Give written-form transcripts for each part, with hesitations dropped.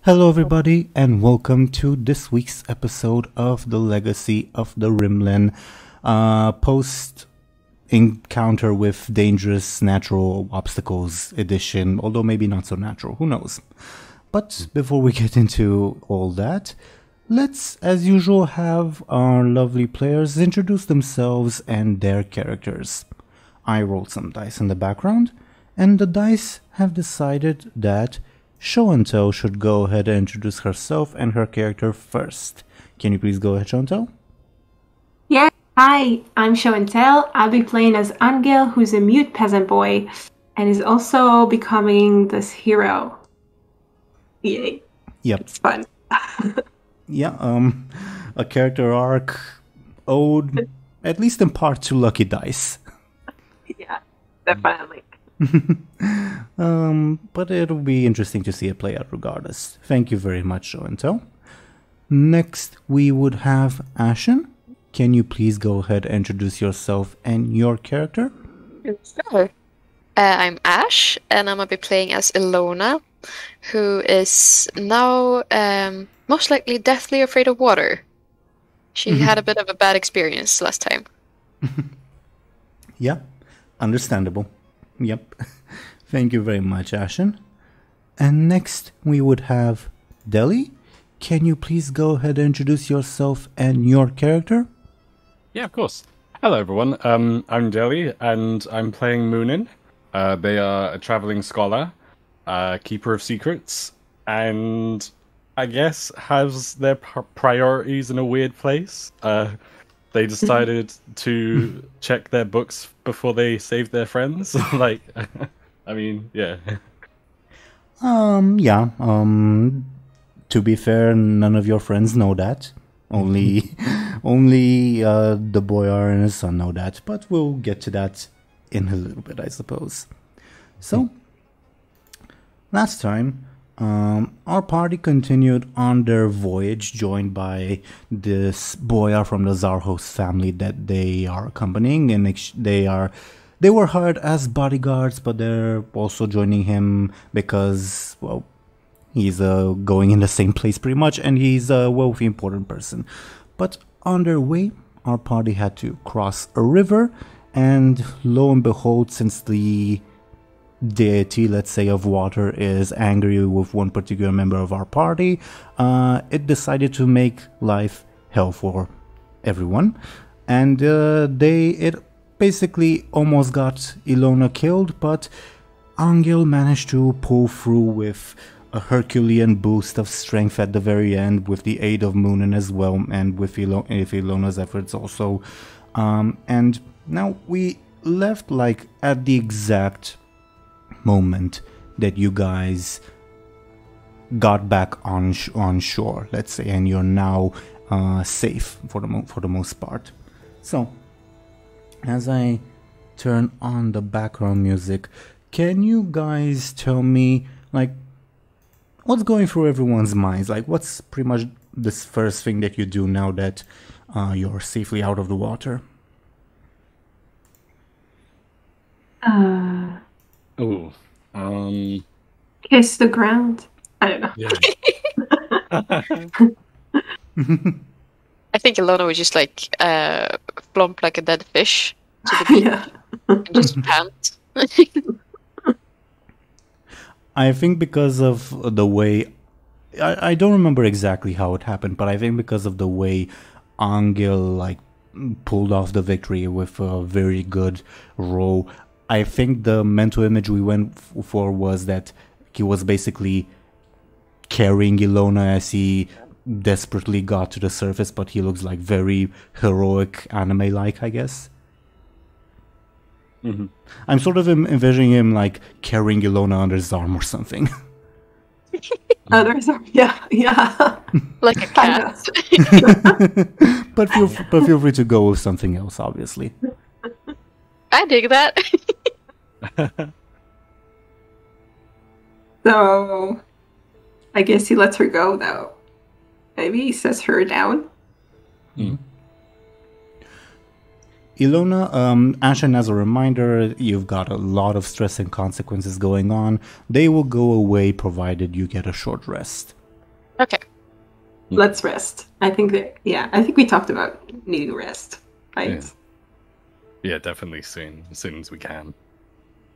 Hello everybody and welcome to this week's episode of The Legacy of the Rimlen post encounter with dangerous natural obstacles edition, although maybe not so natural, who knows. But before we get into all that, let's as usual have our lovely players introduce themselves and their characters. I rolled some dice in the background and the dice have decided that Show&Tell should go ahead and introduce herself and her character first. Can you please go ahead, Show&Tell? Yeah, hi, I'm Show&Tell. I'll be playing as Anghel, who's a mute peasant boy, and is also becoming this hero. Yay. Yep. It's fun. Yeah, a character arc owed, at least in part, to Lucky Dice. Yeah, definitely. But it'll be interesting to see it play out regardless. Thank you very much, Show&Tell. Next, we would have Ashen. Can you please go ahead and introduce yourself and your character? Sure. I'm Ash, and I'm going to be playing as Illona, who is now most likely deathly afraid of water. She had a bit of a bad experience last time. Yeah, understandable. Yep. Thank you very much, Ashen. And next, we would have Dely. Can you please go ahead and introduce yourself and your character? Yeah, of course. Hello, everyone. I'm Dely, and I'm playing Muninn. They are a traveling scholar, keeper of secrets, and I guess has their priorities in a weird place. They decided to check their books before they saved their friends. Like, I mean, yeah. Yeah. To be fair, none of your friends know that. Only the boyar and his son know that. But we'll get to that in a little bit, I suppose. So, last time, our party continued on their voyage, joined by this boyar from the Zarhos family that they are accompanying, and they were hired as bodyguards, but they're also joining him because, well, he's going in the same place pretty much, and he's a wealthy, important person. But on their way, our party had to cross a river, and lo and behold, since the deity, let's say, of water is angry with one particular member of our party, it decided to make life hell for everyone, and it basically almost got Illona killed, but Anghel managed to pull through with a Herculean boost of strength at the very end, with the aid of Muninn as well, and with Illona's efforts also. And now we left like at the exact moment that you guys got back on shore, let's say, and you're now safe for the most part. So, as I turn on the background music, can you guys tell me, like, what's going through everyone's minds? Like, what's pretty much this first thing that you do now that you're safely out of the water? Ooh. Kiss the ground. I don't know. Yeah. I think Illona would just like plump like a dead fish to the beach Yeah. and just pant. I think because of the way, I don't remember exactly how it happened, but I think because of the way Anghel like pulled off the victory with a very good roll, I think the mental image we went for was that he was basically carrying Illona as he desperately got to the surface, but he looks like very heroic, anime-like, I guess. Mm-hmm. I'm sort of envisioning him like carrying Illona under his arm or something. Others are, yeah. Like a cat. But feel free to go with something else, obviously. I dig that. So, I guess he lets her go, though. Maybe he sets her down. Mm. Illona, Ashen, as a reminder, you've got a lot of stress and consequences going on. They will go away provided you get a short rest. Okay. Let's rest. I think we talked about needing rest, right? Yeah, definitely soon. As soon as we can.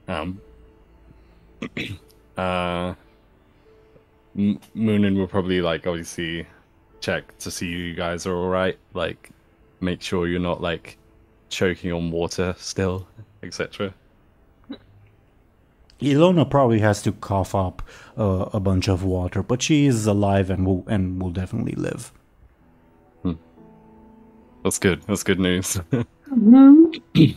Muninn will probably like obviously check to see you guys are all right. Like, make sure you're not like choking on water still, etc. Illona probably has to cough up a bunch of water, but she is alive and will definitely live. That's good. That's good news. Mm-hmm.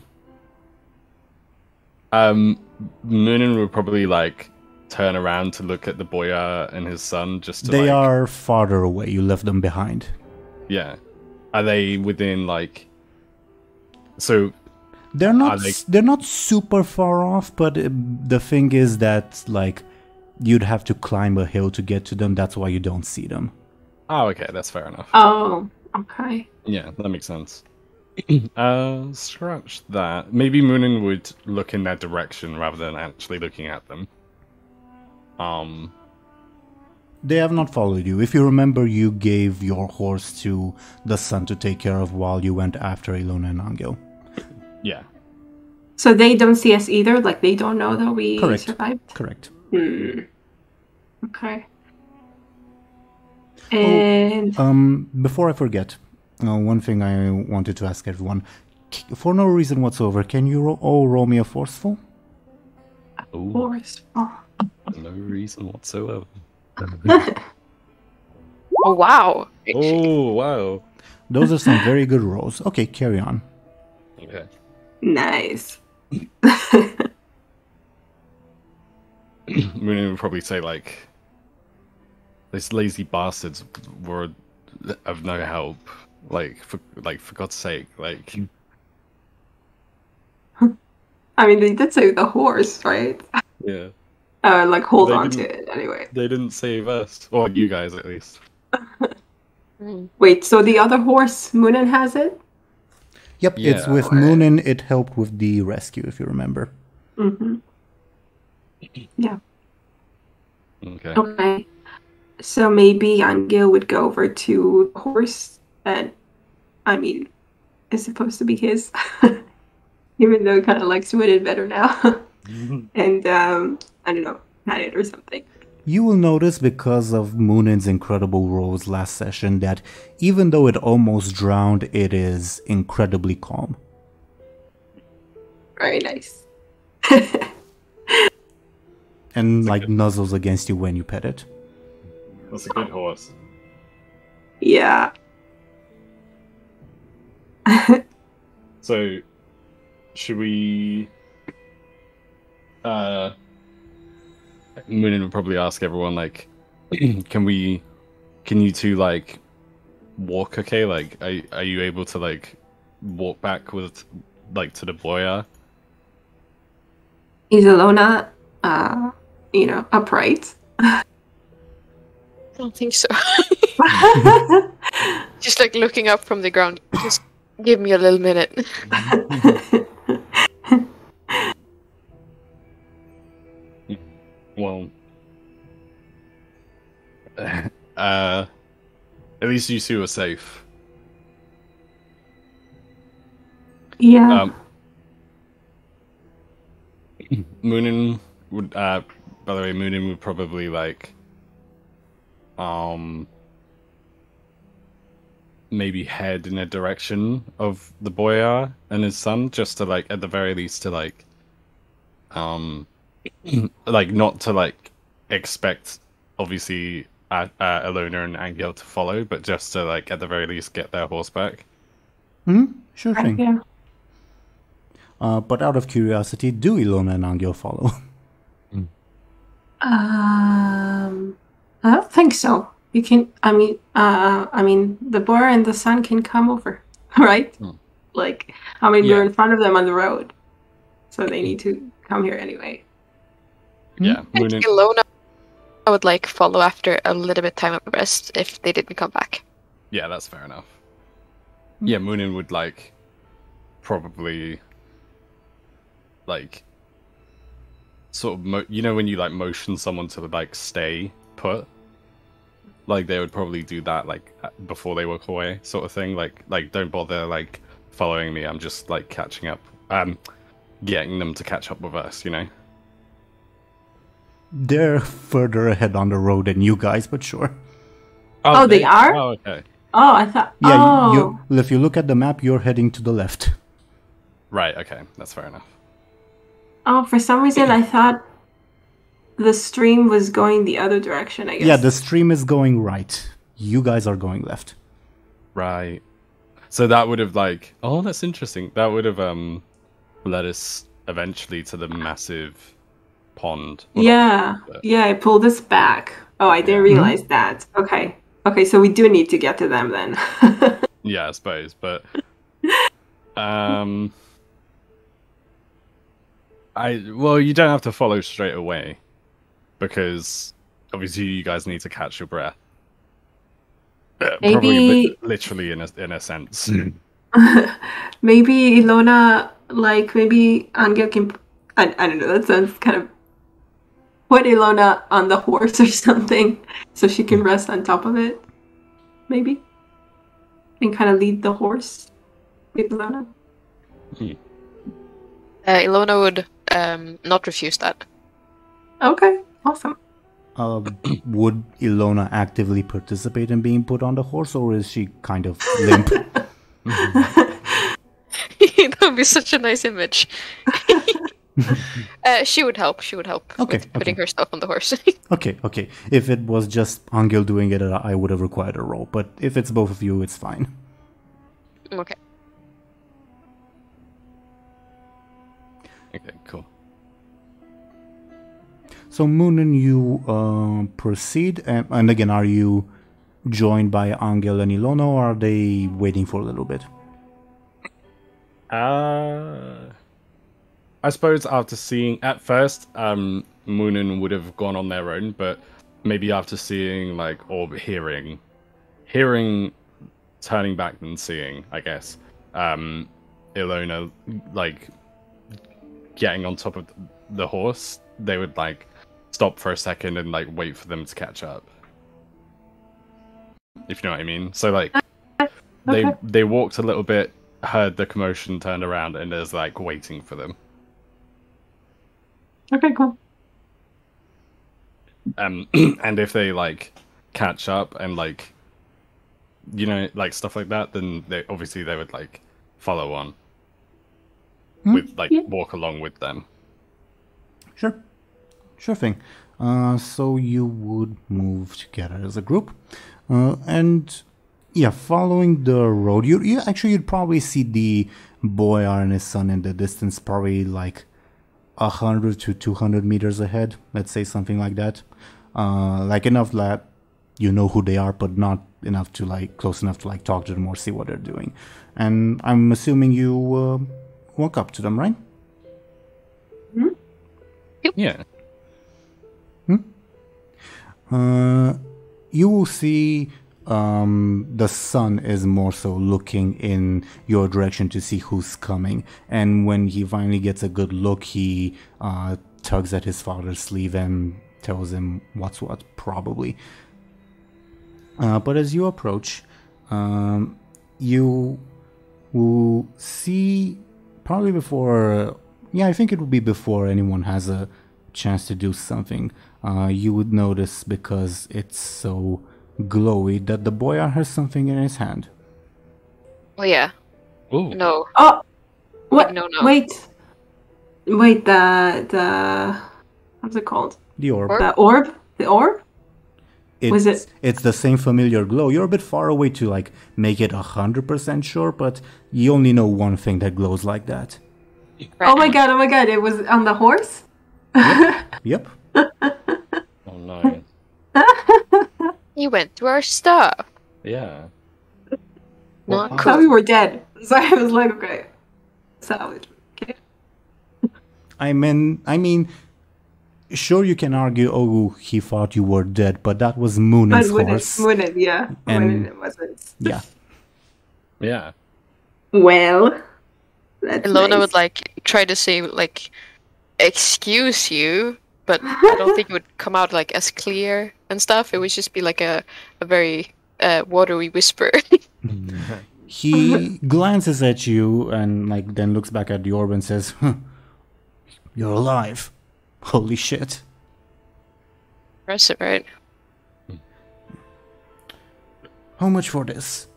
Muninn will probably like turn around to look at the boyar and his son just to They are farther away. You left them behind. Yeah. Are they within like so they're not super far off, but the thing is that like you'd have to climb a hill to get to them. That's why you don't see them. Oh, okay, that's fair enough. Oh, okay. Yeah, that makes sense. Scratch that. Maybe Muninn would look in their direction rather than actually looking at them. They have not followed you. If you remember, you gave your horse to the son to take care of while you went after Illona and Anghel. Yeah. So they don't see us either? Like, they don't know that we survived? Correct. Okay. And... before I forget, one thing I wanted to ask everyone. For no reason whatsoever, can you all roll me a forceful? Forceful. No reason whatsoever. Oh, wow. Oh, wow. Those are some very good rolls. Okay, carry on. Okay. Nice. Muninn would probably say, like, these lazy bastards were of no help. For God's sake, like... I mean, they did save the horse, right? Yeah. Hold on to it anyway. They didn't save us. Or you guys, at least. Wait, so the other horse, Muninn has it? Yep, Yeah. it's with Muninn. It helped with the rescue, if you remember. Mm-hmm. Yeah. Okay. So maybe Anghel would go over to the horse that, I mean, is supposed to be his. Even though he kind of likes Muninn better now. And, I don't know, pat it or something. You will notice, because of Muninn's incredible rolls last session, that even though it almost drowned, it is incredibly calm. Very nice. And like nuzzles against you when you pet it. That's a good horse. Yeah. So, should we... Muninn would probably ask everyone, like, can you two, like, walk okay? Like, are you able to, like, walk back with, like, to the boyar? Is Illona, upright? I don't think so. Just like looking up from the ground. Just give me a little minute. Well, at least you two are safe. Yeah. Muninn would, by the way, Muninn would probably like, maybe head in a direction of the boyar and his son, just to like, at the very least, to like, like not to like expect, obviously, Illona and Anghel to follow, but just to like, at the very least, get their horse back. Sure thing. Yeah. But out of curiosity, do Illona and Anghel follow? I don't think so. You can. I mean, the boy and the son can come over, right? Like, we're in front of them on the road, so they need to come here anyway. Yeah, I think Illona would like follow after a little bit time of rest if they didn't come back. Yeah, that's fair enough. Yeah, Muninn would like probably like sort of when you like motion someone to like stay put. like they would probably do that like before they walk away, sort of thing. Like don't bother like following me. I'm just like catching up, getting them to catch up with us. You know. They're further ahead on the road than you guys, but sure. Oh, they are? Oh, okay. Oh, I thought. Yeah, Oh. if you look at the map, you're heading to the left. Right. Okay, that's fair enough. Oh, for some reason I thought the stream was going the other direction. I guess. Yeah, the stream is going right. You guys are going left. Right. So that would have like, oh, that's interesting. That would have led us eventually to the massive pond. Well, Yeah. not, Yeah, it pulled us back. Oh, I didn't realize that. Okay. Okay, so we do need to get to them then. yeah, I suppose, but well, you don't have to follow straight away because obviously you guys need to catch your breath. Probably Maybe literally in a sense. maybe Ilona, like maybe Anghel can. I don't know. That sounds kind of. Put Illona on the horse or something, so she can rest on top of it. Maybe, and kind of lead the horse with Illona. Illona would not refuse that. Okay, awesome. Would Illona actively participate in being put on the horse, or is she kind of limp? That would be such a nice image. She would help. She would help with putting her stuff on the horse. Okay. If it was just Anghel doing it, I would have required a roll. But if it's both of you, it's fine. Okay. Okay, cool. So Muninn, you proceed, and again, are you joined by Anghel and Illona, or are they waiting for a little bit? I suppose after seeing at first, Muninn would have gone on their own, but maybe after seeing like or hearing, turning back and seeing, I guess, Illona like getting on top of the horse, they would like stop for a second and like wait for them to catch up. If you know what I mean. So like they walked a little bit, heard the commotion, turned around, and is like waiting for them. Okay, cool. And if they like catch up and like, you know, like stuff like that, then they would like follow on with like walk along with them. Sure thing. So you would move together as a group, and yeah, following the road, you'd probably see the boyar and his son in the distance, probably like 100 to 200 meters ahead, let's say something like that. Like enough that you know who they are, but not enough to like close enough to like talk to them or see what they're doing. And I'm assuming you walk up to them, right? Yeah. You will see the son is more so looking in your direction to see who's coming, and when he finally gets a good look, he tugs at his father's sleeve and tells him what's what, probably. But as you approach, you will see, probably before, I think it will be before anyone has a chance to do something, you would notice, because it's so glowy, that the boyar has something in his hand. Oh yeah. Ooh. No. Oh, what? No. Wait. The what's it called? The orb. Orb? The orb? The orb? Was it? It's the same familiar glow. You're a bit far away to like make it 100% sure, but you only know one thing that glows like that. Oh my god! It was on the horse. Yep. Oh no. You went through our stuff. Yeah. Not I cool. thought we were dead. So I was like, okay. Salvage. Okay. I mean, sure, you can argue, oh, he thought you were dead, but that was Muninn's horse. Muninn, yeah. And- Muninn wasn't. Yeah. Yeah. Well, that's Illona nice. would like try to say like, "Excuse you, but I don't think it would come out like as clear and stuff. It would just be like a very watery whisper. He glances at you and like then looks back at the orb and says, huh, "You're alive. Holy shit." Impressive, right? How much for this?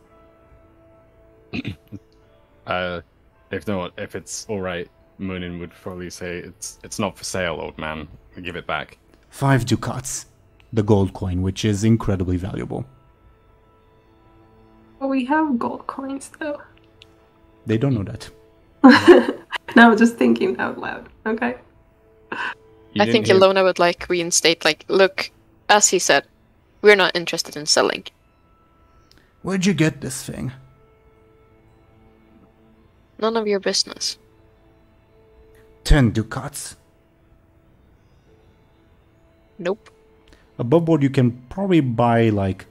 If it's all right, Muninn would probably say it's not for sale, old man. Give it back. 5 ducats. The gold coin, which is incredibly valuable. Well, we have gold coins, though. They don't know that. No, just thinking out loud. Okay. I think Illona would like reinstate, like, look, as he said, we're not interested in selling. Where'd you get this thing? None of your business. 10 ducats. Nope. Above board, you can probably buy, like...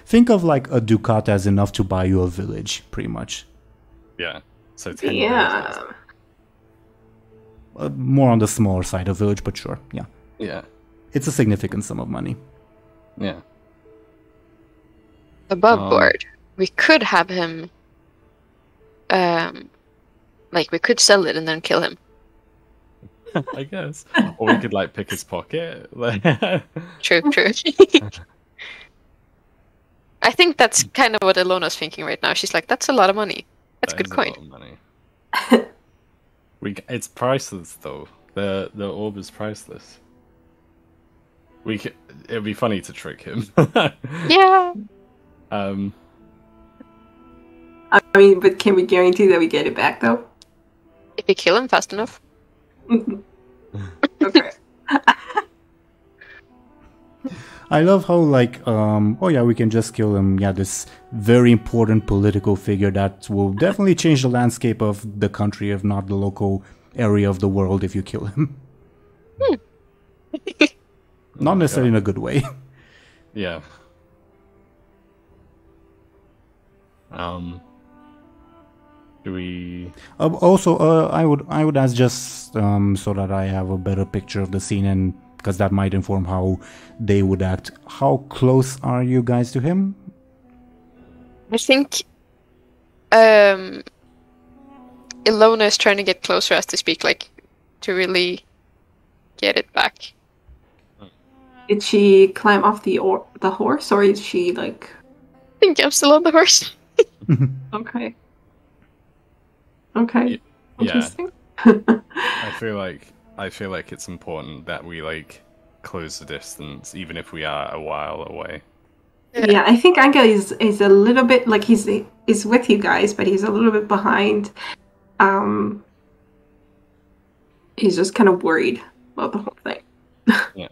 think of, like, a ducat as enough to buy you a village, pretty much. Yeah. So 10 Yeah. More on the smaller side of village, but sure, yeah. Yeah. It's a significant sum of money. Yeah. Above board, we could have him... like, we could sell it and then kill him. I guess. Or we could, like, pick his pocket. True. I think that's kind of what Illona's thinking right now. She's like, that's a lot of money. That's That good is a coin. lot of money. It's priceless, though. The orb is priceless. It'd be funny to trick him. Yeah. I mean, but can we guarantee that we get it back, though? If you kill him fast enough. Okay. I love how, like, oh yeah, we can just kill him. Yeah, this very important political figure that will definitely change the landscape of the country, if not the local area of the world, if you kill him. Not necessarily in a good way. Yeah. Do we... Also, I would ask just so that I have a better picture of the scene, and because that might inform how they would act. How close are you guys to him? I think Illona is trying to get closer as to speak, like, to really get it back. Did she climb off the horse, or is she, like... I think I'm still on the horse. Okay. Okay. Yeah. Interesting. I feel like it's important that we, like, close the distance, even if we are a while away. Yeah, I think Anghel is a little bit, like, he's with you guys, but he's a little bit behind. He's just kind of worried about the whole thing. Yeah.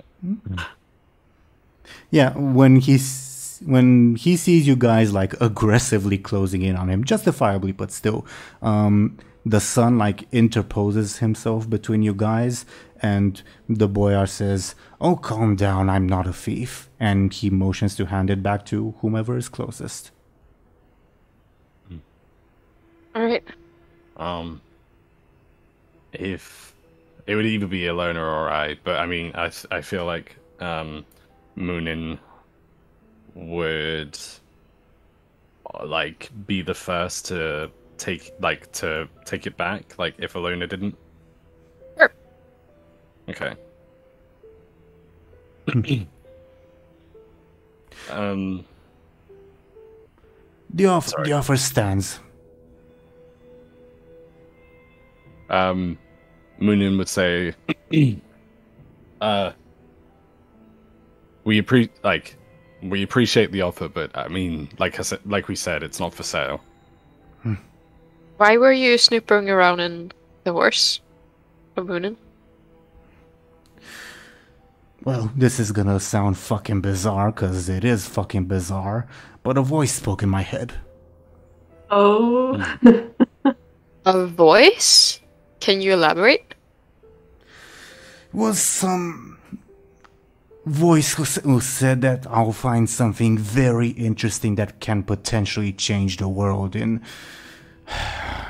Yeah, when he sees you guys, like, aggressively closing in on him, justifiably, but still, the son, like, interposes himself between you guys, and the boyar says, "Oh, calm down, I'm not a thief," and he motions to hand it back to whomever is closest. Alright. If it would either be Illona or I, but I mean, I feel like Muninn would, like, be the first to take it back, like, if Illona didn't. Sure. Okay. The offer stands. Muninn would say, we appreciate the offer, but I mean, like we said, it's not for sale. Why were you snooping around in the horse of Muninn? Well, this is gonna sound fucking bizarre, because it is fucking bizarre, but a voice spoke in my head. Oh. A voice? Can you elaborate? Was some voice who said that I'll find something very interesting that can potentially change the world in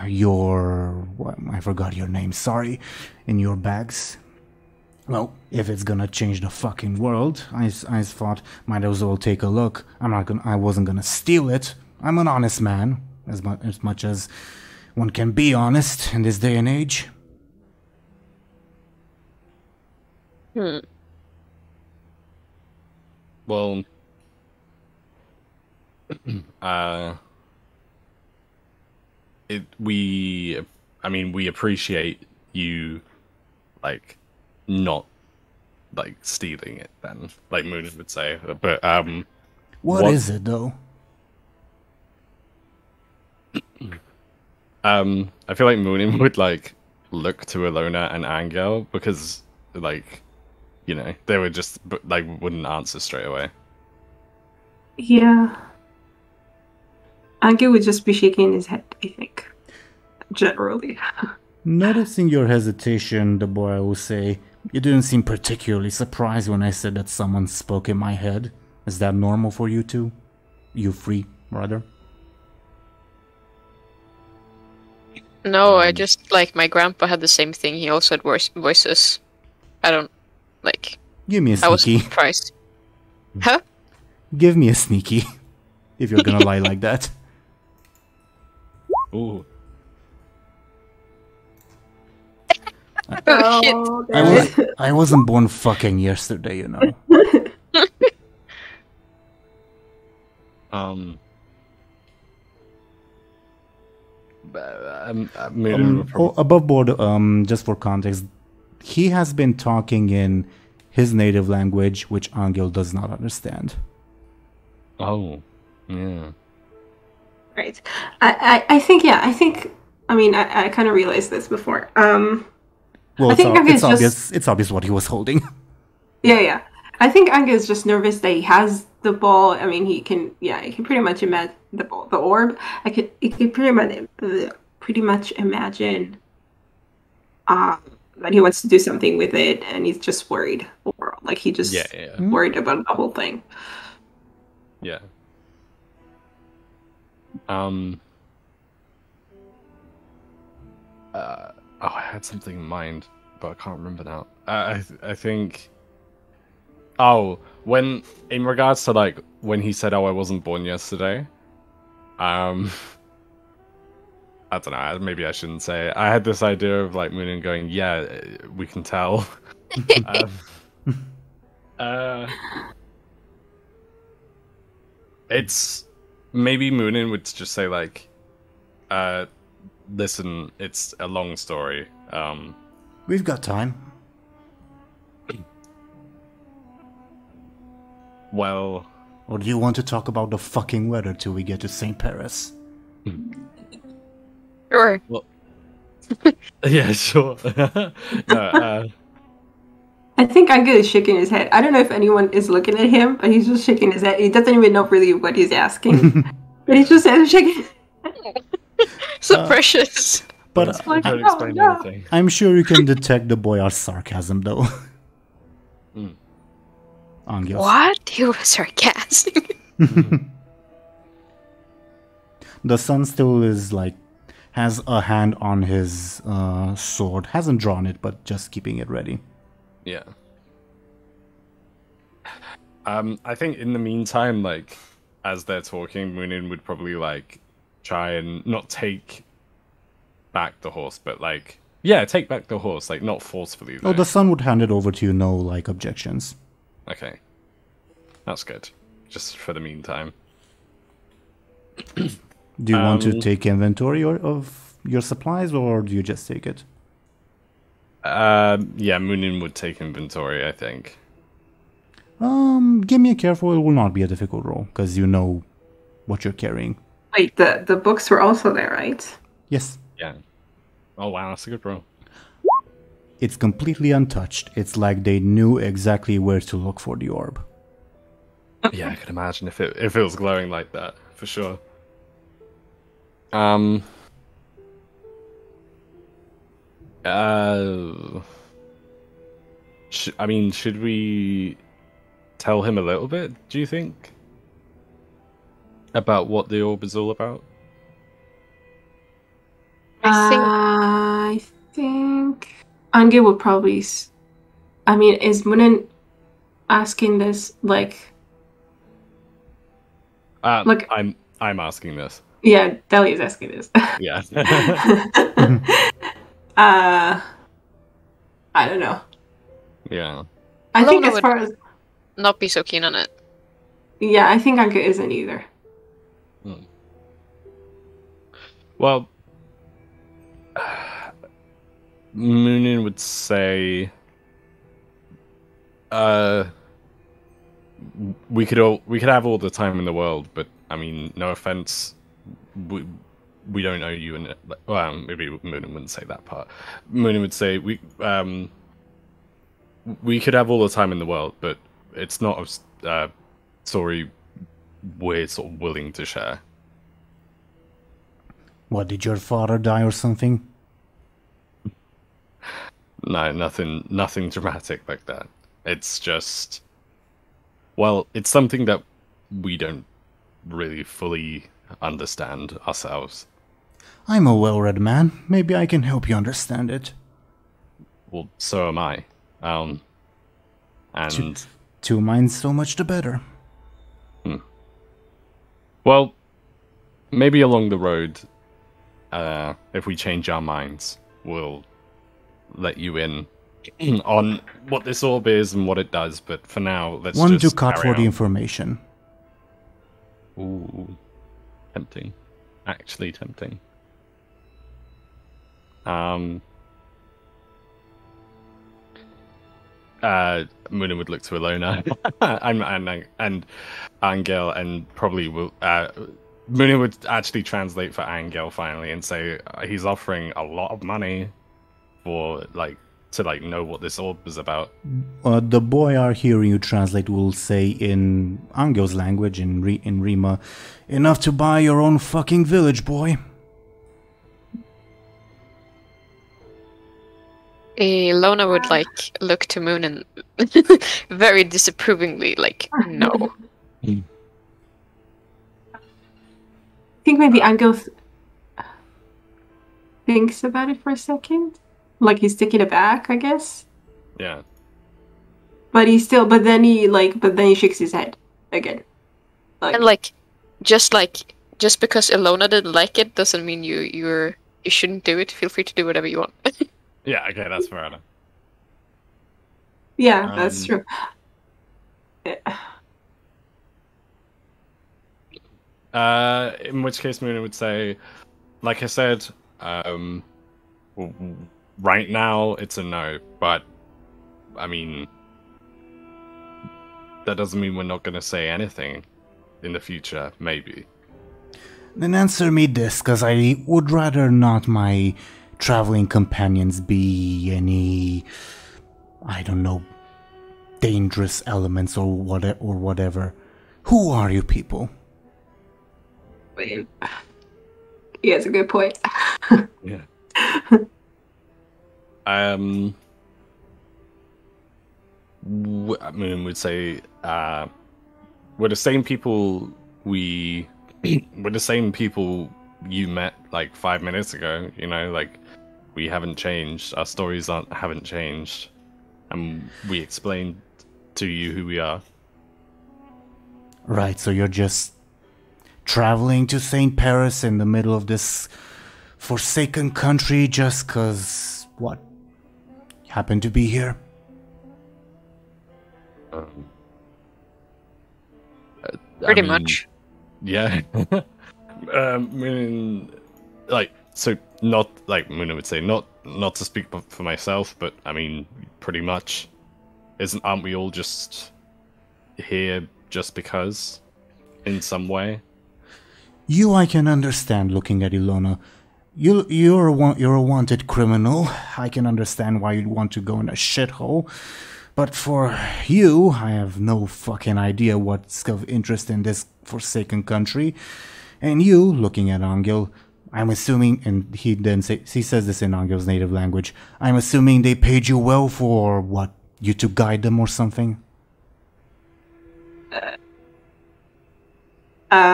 your... I forgot your name, sorry. In your bags. Well, if it's gonna change the fucking world, I thought might as well take a look. I wasn't gonna steal it. I'm an honest man, as much as one can be honest in this day and age. Well, we appreciate you, like, not, like, stealing it then, like Muninn would say, but, What is it, though? I feel like Muninn would, like, look to Illona and Anghel, because, like, you know, they would just, like, wouldn't answer straight away. Yeah. Anghel would just be shaking his head, I think. Generally. Noticing your hesitation, the boy will say, "You didn't seem particularly surprised when I said that someone spoke in my head. Is that normal for you too? You free, rather?" No, I just, like, my grandpa had the same thing. He also had voices. I don't, like... Give me a I was sneaky. surprised. Huh? Give me a sneaky. If you're gonna lie like that. Ooh. Oh, shit. I wasn't born fucking yesterday, you know. Above board, just for context, he has been talking in his native language, which Anghel does not understand. Oh, yeah. Right. I think, I mean, I kind of realized this before. Well, I think it's obvious what he was holding. Yeah. I think Anghel is just nervous that he has the ball. I mean, he can pretty much imagine the ball, the orb. He could pretty much imagine that he wants to do something with it, and he's just worried overall. Like, he just worried about the whole thing. Yeah. I had something in mind, but I can't remember now. I think. Oh, in regards to, like, when he said, "Oh, I wasn't born yesterday," I don't know. Maybe I shouldn't say it. I had this idea of, like, Muninn going, "Yeah, we can tell." It's maybe Muninn would just say, like, "Listen, it's a long story. We've got time." Well... Or do you want to talk about the fucking weather till we get to St. Paris? Sure. Well, yeah, sure. No, I think Anghel is shaking his head. I don't know if anyone is looking at him, but he's just shaking his head. He doesn't even know really what he's asking. But he's just shaking his head. So precious. But like, don't explain anything. I'm sure you can detect the boyar's sarcasm, though. Anghel. What? You were sarcastic. The son still is, like, has a hand on his sword. Hasn't drawn it, but just keeping it ready. Yeah. I think in the meantime, like, as they're talking, Muninn would probably, like, try and not take back the horse, but, like, yeah, take back the horse, like, not forcefully. Oh, the son would hand it over to you, no, like, objections. Okay. That's good. Just for the meantime. Do you want to take inventory of your supplies, or do you just take it? Yeah, Muninn would take inventory, I think. Give me a careful. It will not be a difficult roll, because you know what you're carrying. Wait, the books were also there, right? Yes. Yeah. Oh, wow, that's a good roll. It's completely untouched. It's like they knew exactly where to look for the orb. Yeah, I could imagine if it was glowing like that, for sure. Should we tell him a little bit, do you think? About what the orb is all about? I think Anghel would probably I mean, is Muninn asking this like? I'm asking this. Yeah, Deli is asking this. Yeah. I don't know. Yeah. I think Illona as would far as not be so keen on it. yeah, I think Anghel isn't either. Well, Muninn would say, we could have all the time in the world, but I mean, no offense, we don't owe you. And well, maybe Muninn wouldn't say that part. Muninn would say we could have all the time in the world, but it's not a story we're sort of willing to share. What, did your father die or something? No, nothing dramatic like that. It's just, well, it's something that we don't really fully understand ourselves. I'm a well-read man. Maybe I can help you understand it. Well, so am I. And Two minds, so much the better. Well, maybe along the road, if we change our minds, we'll let you in on what this orb is and what it does. But for now, let's One just ducat carry for the on. information. Ooh, tempting. Actually tempting. Muninn would look to Illona and Anghel, and probably will. Muninn would actually translate for Anghel finally and say he's offering a lot of money for to know what this orb is about. The boy are hearing you translate will say in Anghel's language, in Rima, enough to buy your own fucking village, boy. Illona would look to Muninn very disapprovingly, no. I think maybe Anghel thinks about it for a second. Like he's taking it back, I guess. Yeah. But but then he shakes his head again. And just because Illona didn't like it doesn't mean you shouldn't do it. Feel free to do whatever you want. Yeah, okay, that's fair enough. Yeah, that's true. In which case Muninn would say, like I said, right now it's a no, but I mean, that doesn't mean we're not going to say anything in the future, maybe. Then answer me this, because I would rather not my traveling companions be any, I don't know, dangerous elements or whatever. Who are you people? Wait. He has a good point. Yeah. Muninn would say, we're the same people we're the same people you met 5 minutes ago, we haven't changed, our stories haven't changed, and we explained to you who we are. Right, so you're just traveling to St. Paris in the middle of this forsaken country just cause, what, happen to be here? Pretty much. Yeah. Muninn, so not Muninn would say, not to speak for myself, but I mean, pretty much, aren't we all just here just because, in some way? You I can understand looking at Illona. You're a wanted criminal. I can understand why you'd want to go in a shithole. But for you, I have no fucking idea what's of interest in this forsaken country. And you, looking at Anghel, I'm assuming, and he says this in Angel's native language, I'm assuming they paid you well for, what, you to guide them or something?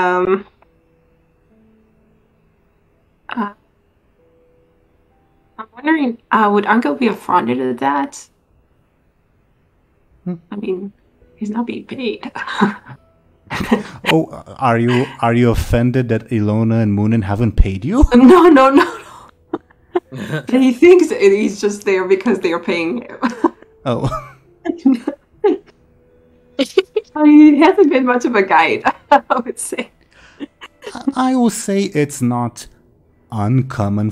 I'm wondering, would Anghel be affronted at that? I mean, he's not being paid. Oh, are you offended that Illona and Muninn haven't paid you? No. He thinks he's just there because they are paying him. Oh. I mean, he hasn't been much of a guide, I would say. I will say it's not uncommon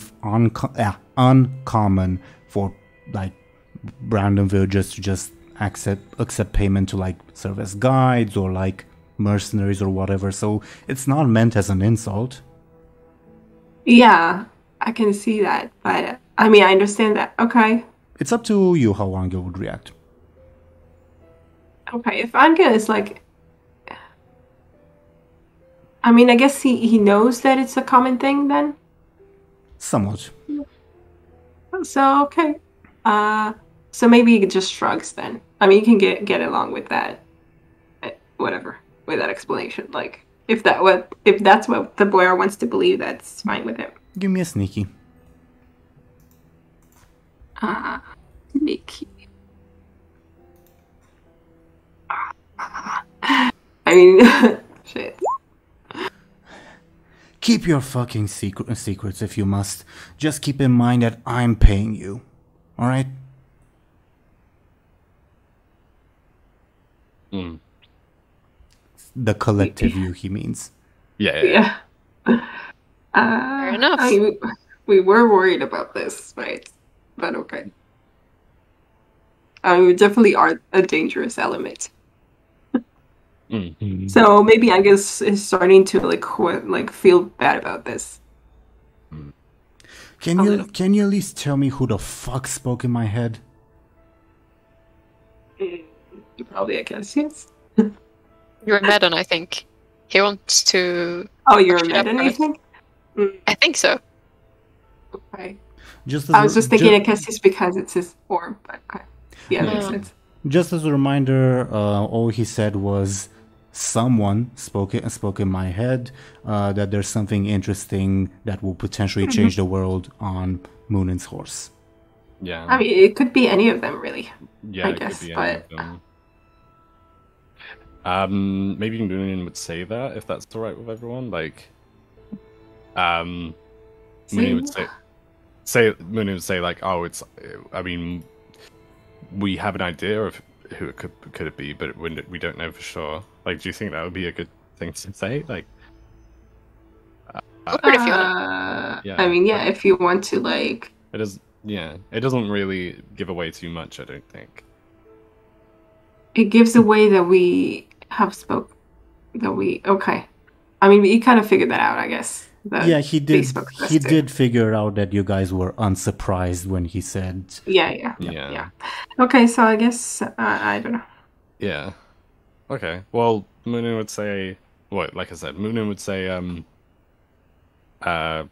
for like random villagers to just accept payment to like serve as guides or like mercenaries or whatever. So it's not meant as an insult. Yeah, I can see that, but I mean, I understand that. Okay. It's up to you how Anghel would react. Okay, if Anghel is like... I mean, I guess he knows that it's a common thing then? Somewhat. So, okay. So maybe he just shrugs then. I mean, you can get along with that. Whatever. With that explanation. Like, if that's what the boyar wants to believe, that's fine with him. Give me a sneaky. Sneaky. I mean, shit. Keep your fucking secrets if you must. Just keep in mind that I'm paying you. Alright? The collective you, he means. Yeah. Fair enough. I mean, we were worried about this, right? But okay. We definitely are a dangerous element. So maybe I guess is starting to like feel bad about this. Can you at least tell me who the fuck spoke in my head? Probably, I guess, yes. You're Madden, I think. He wants to... Oh, you're Madden, you think? I think so. Okay. I was just thinking, I guess it's because it's his form, but okay. Yeah, makes sense. Just as a reminder, all he said was someone spoke in my head that there's something interesting that will potentially change the world on Muninn's horse. Yeah. I mean, it could be any of them, really. Yeah, I guess, could be but... any of them. Maybe Muninn would say that, if that's alright with everyone. Like, Muninn would say like, oh, it's, I mean, we have an idea of who it could it be, but we don't know for sure. Like, do you think that would be a good thing to say? Like, yeah. I mean, yeah, if you want to, like... It doesn't really give away too much, I don't think. It gives away that we have okay. I mean, we kind of figured that out, I guess. Yeah, he did. He did figure out that you guys were unsurprised when he said. Yeah. Okay, so I guess I don't know. Yeah. Okay. Well, Muninn would say, like I said, Muninn would say, I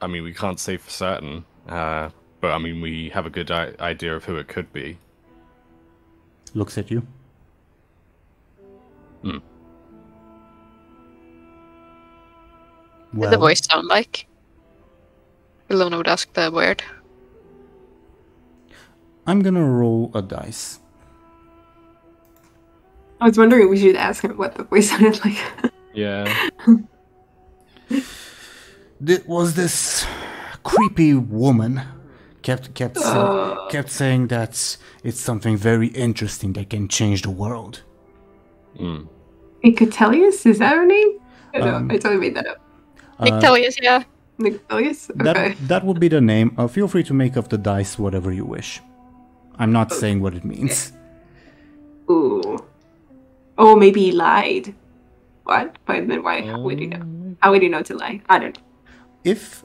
mean, we can't say for certain, but I mean, we have a good idea of who it could be. Looks at you. What did the voice sound like? Illona would ask the word. I'm gonna roll a dice. I was wondering if we should ask him what the voice sounded like. Yeah. Was this creepy woman kept saying that it's something very interesting that can change the world. Nicotelius? Is that her name? No, I totally made that up. Nicotelius, yeah. Nicotelius? Okay. That would be the name. Feel free to make of the dice whatever you wish. I'm not saying what it means. Ooh. Oh, maybe he lied. What? But then why? How would you know? How would you know to lie? I don't know. If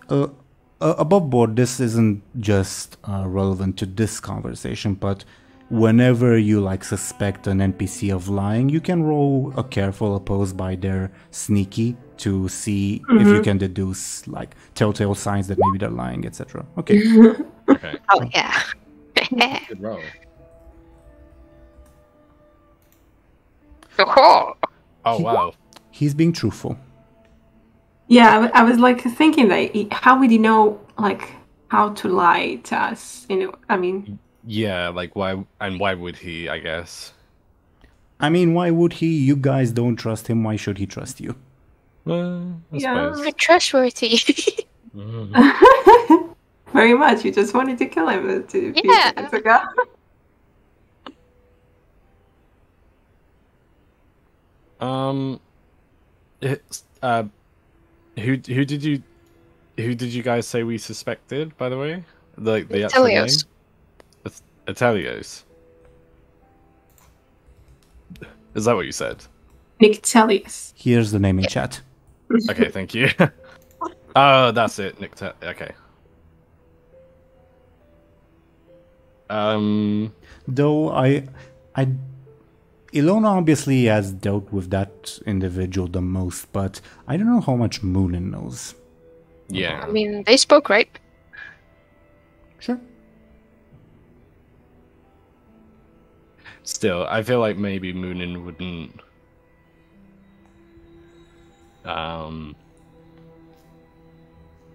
above board, this isn't just relevant to this conversation, but whenever you like suspect an NPC of lying, you can roll a careful opposed by their sneaky to see if you can deduce like telltale signs that maybe they're lying, etc. Okay. Okay. Oh yeah. Good roll. Oh wow. He's being truthful. Yeah, I was like thinking that how would he know like how to lie to us? You know, I mean. Yeah, like why would he? I guess. I mean, why would he? You guys don't trust him. Why should he trust you? I Yeah. suppose. You're trustworthy. Very much. You just wanted to kill him a few Yeah. seconds ago. It's, who did you guys say we suspected, by the way? Like the actual name? Atelios. Atelios. Is that what you said? Nictelius. Here's the name in chat. Okay, thank you. Oh, that's it, okay. Though Illona obviously has dealt with that individual the most, but I don't know how much Muninn knows. Yeah. I mean, they spoke, right? Sure. Still, I feel like maybe Muninn wouldn't.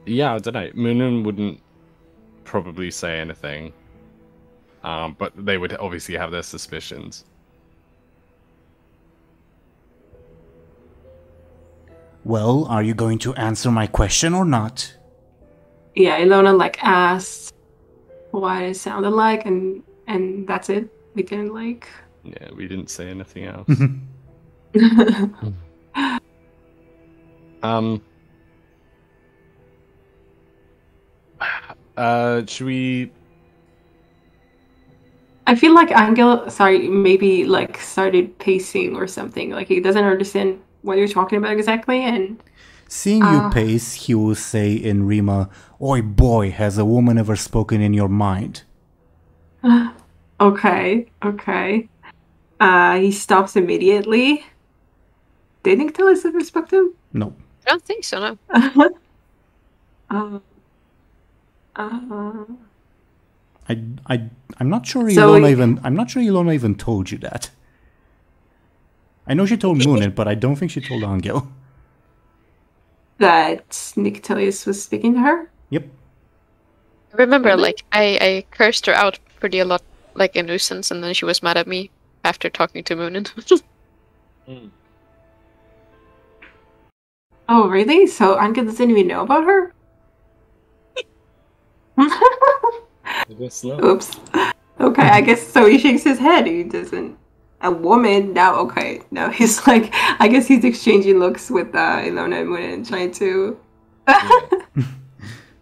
Yeah, I don't know. Muninn wouldn't probably say anything. But they would obviously have their suspicions. Well, are you going to answer my question or not? Yeah, Illona like asked what it sounded like, and that's it. We didn't like. Yeah, we didn't say anything else. Should we? I feel like Anghel, maybe like started pacing or something. Like he doesn't understand what you're talking about exactly, and Seeing you pace, he will say in Rima, "Oi boy, has a woman ever spoken in your mind?" okay. He stops immediately. Did Nictelius ever spoke to him? No. I don't think so, no. I'm not sure So Illona even told you that. I know she told Muninn, but I don't think she told Anghel. That Nictelius was speaking to her? Yep. Remember, like, I cursed her out pretty a lot, like a nuisance, and then she was mad at me after talking to Muninn. Oh, really? So Anghel doesn't even know about her? I guess not. Oops. Okay, I guess so. He shakes his head. He doesn't. A woman now. Okay, no. He's like. I guess he's exchanging looks with Illona and Muninn, trying to.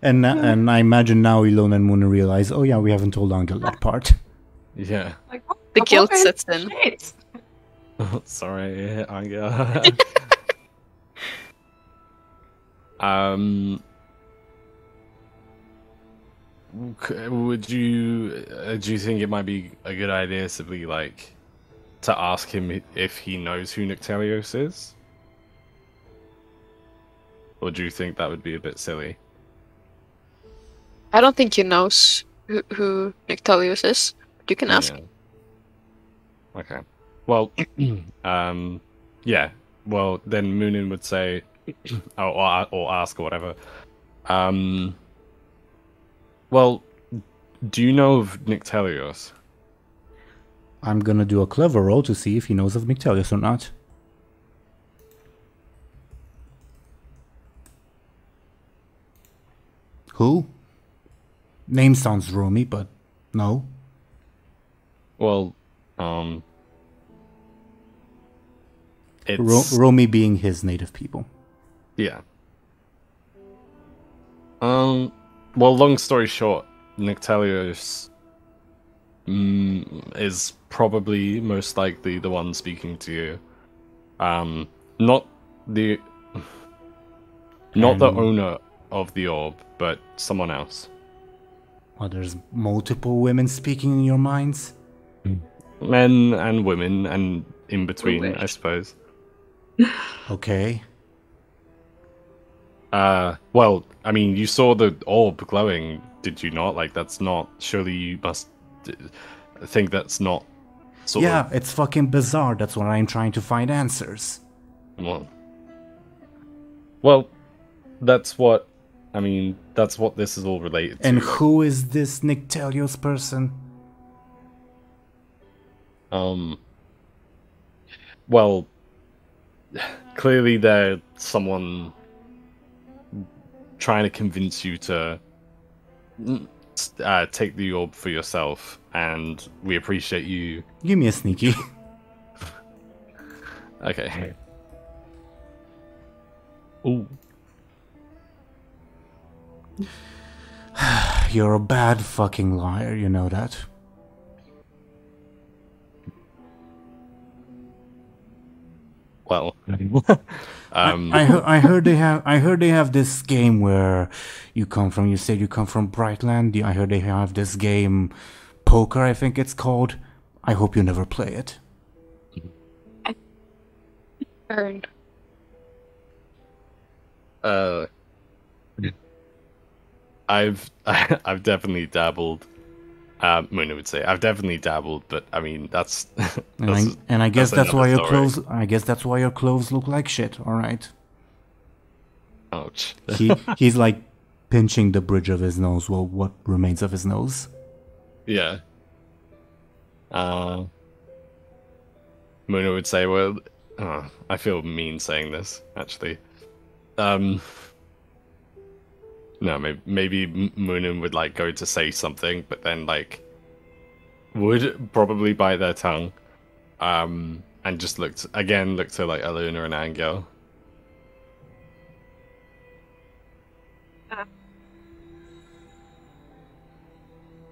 And I imagine now Illona and Muninn realize, oh yeah, we haven't told Anghel that part. Yeah. Like, The a guilt woman? sets in. Shit. Sorry, Anghel. Would you do you think it might be a good idea simply like to ask him if he knows who Nictelios is? Or do you think that would be a bit silly? I don't think he knows who Nictelius is, but you can ask. Yeah. Okay. Well, yeah. Well, then Muninn would say, or ask or whatever. Well, do you know of Nictelios? I'm gonna do a clever roll to see if he knows of Nictelius or not. Who? Name sounds roomy, but no. Well, it's Romy being his native people. yeah. Well, long story short, Nictelios is probably most likely the one speaking to you. Not the owner of the orb, but someone else. Well, there's multiple women speaking in your minds? Men and women and in between, I suppose. Okay. Well, I mean, you saw the orb glowing, did you not? Like, that's not... Surely you must think that's not sort Yeah, of... it's fucking bizarre. That's why I'm trying to find answers. Well, that's what... I mean, that's what this is all related to. And who is this Nictelios person? well, clearly there's someone trying to convince you to take the orb for yourself, and we appreciate you. Give me a sneaky. Okay. Ooh. You're a bad fucking liar, you know that. Well, I heard they have this game where you come from. You said you come from Brightland. I heard they have this game, poker, I think it's called. I hope you never play it. Earned. I've definitely dabbled. Muninn would say I've definitely dabbled, but I mean that's. I guess that's why your story. clothes. I guess that's why your clothes look like shit. All right. Ouch. He's like pinching the bridge of his nose. Well, what remains of his nose? Yeah. Muninn would say, "Well, I feel mean saying this. Actually, no, maybe Muninn would like go to say something, but then like would probably bite their tongue, and just look to like Illona and Anghel.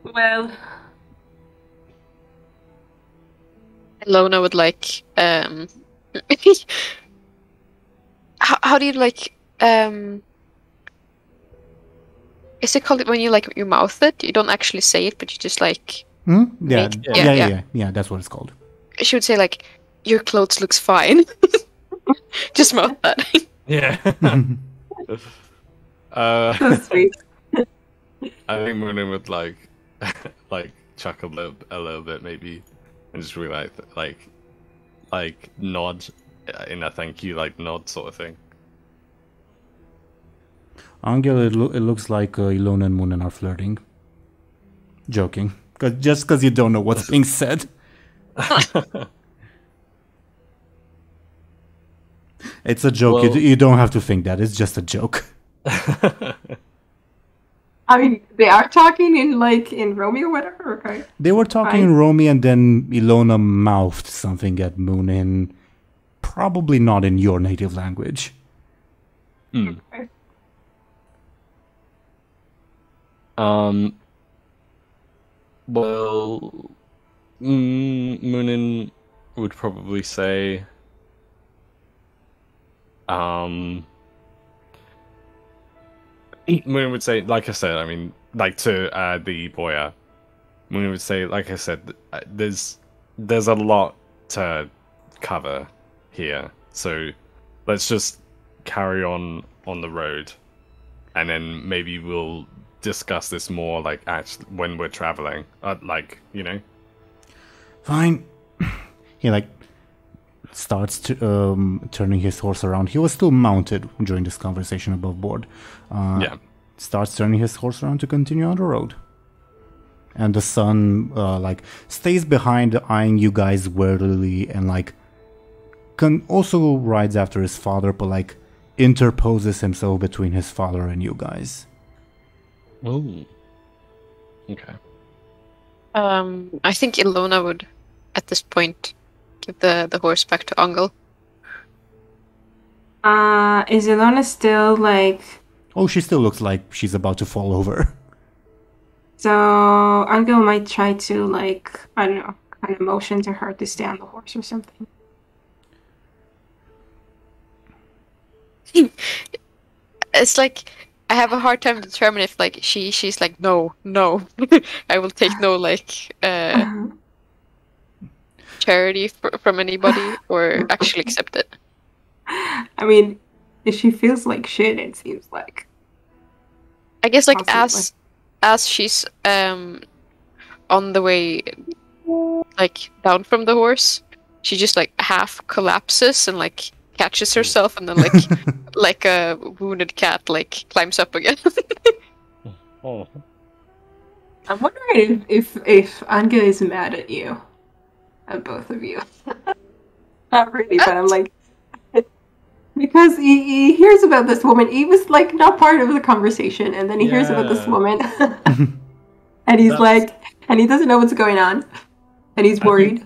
Well, Illona would like how do you like is it called when you like you mouth it? You don't actually say it, but you just like Yeah, Yeah. that's what it's called. she would say like your clothes looks fine. Just mouth that. Yeah. so sweet. I think Muninn would like chuckle a little bit maybe, and just really like nod in a thank you nod sort of thing. Anghel, it looks like Illona and Muninn are flirting. Joking. Just because you don't know what's being said. It's a joke. Well, you don't have to think that. It's just a joke. I mean, they are talking in Romeo or whatever, okay? They were talking in Romy, and then Illona mouthed something at Muninn. Probably not in your native language. Mm. Okay. Well, Muninn would probably say, Muninn would say, like I said, I mean, like to the boya, Muninn would say, like I said, there's a lot to cover here, so let's just carry on the road, and then maybe we'll discuss this more actually when we're traveling, Fine. He starts turning his horse around. He was still mounted during this conversation above board. Starts turning his horse around to continue on the road. And the son stays behind, eyeing you guys warily, and also rides after his father, but interposes himself between his father and you guys. Oh. Okay. I think Illona would, at this point, give the horse back to Anghel. Is Illona still Oh, she still looks like she's about to fall over. So Anghel might try to I don't know, kind of motion to her to stay on the horse or something. It's I have a hard time determining if she's no, I will take no charity from anybody, or actually accept it. I mean, if she feels like shit, it seems like. I guess Possibly. as she's on the way down from the horse, she just half collapses and catches herself, and then like a wounded cat climbs up again. Oh. I'm wondering if Anghel is mad at you, at both of you. Not really, but I'm like, because he hears about this woman. He was like not part of the conversation, and then he hears about this woman, and he's like, and he doesn't know what's going on, and he's worried.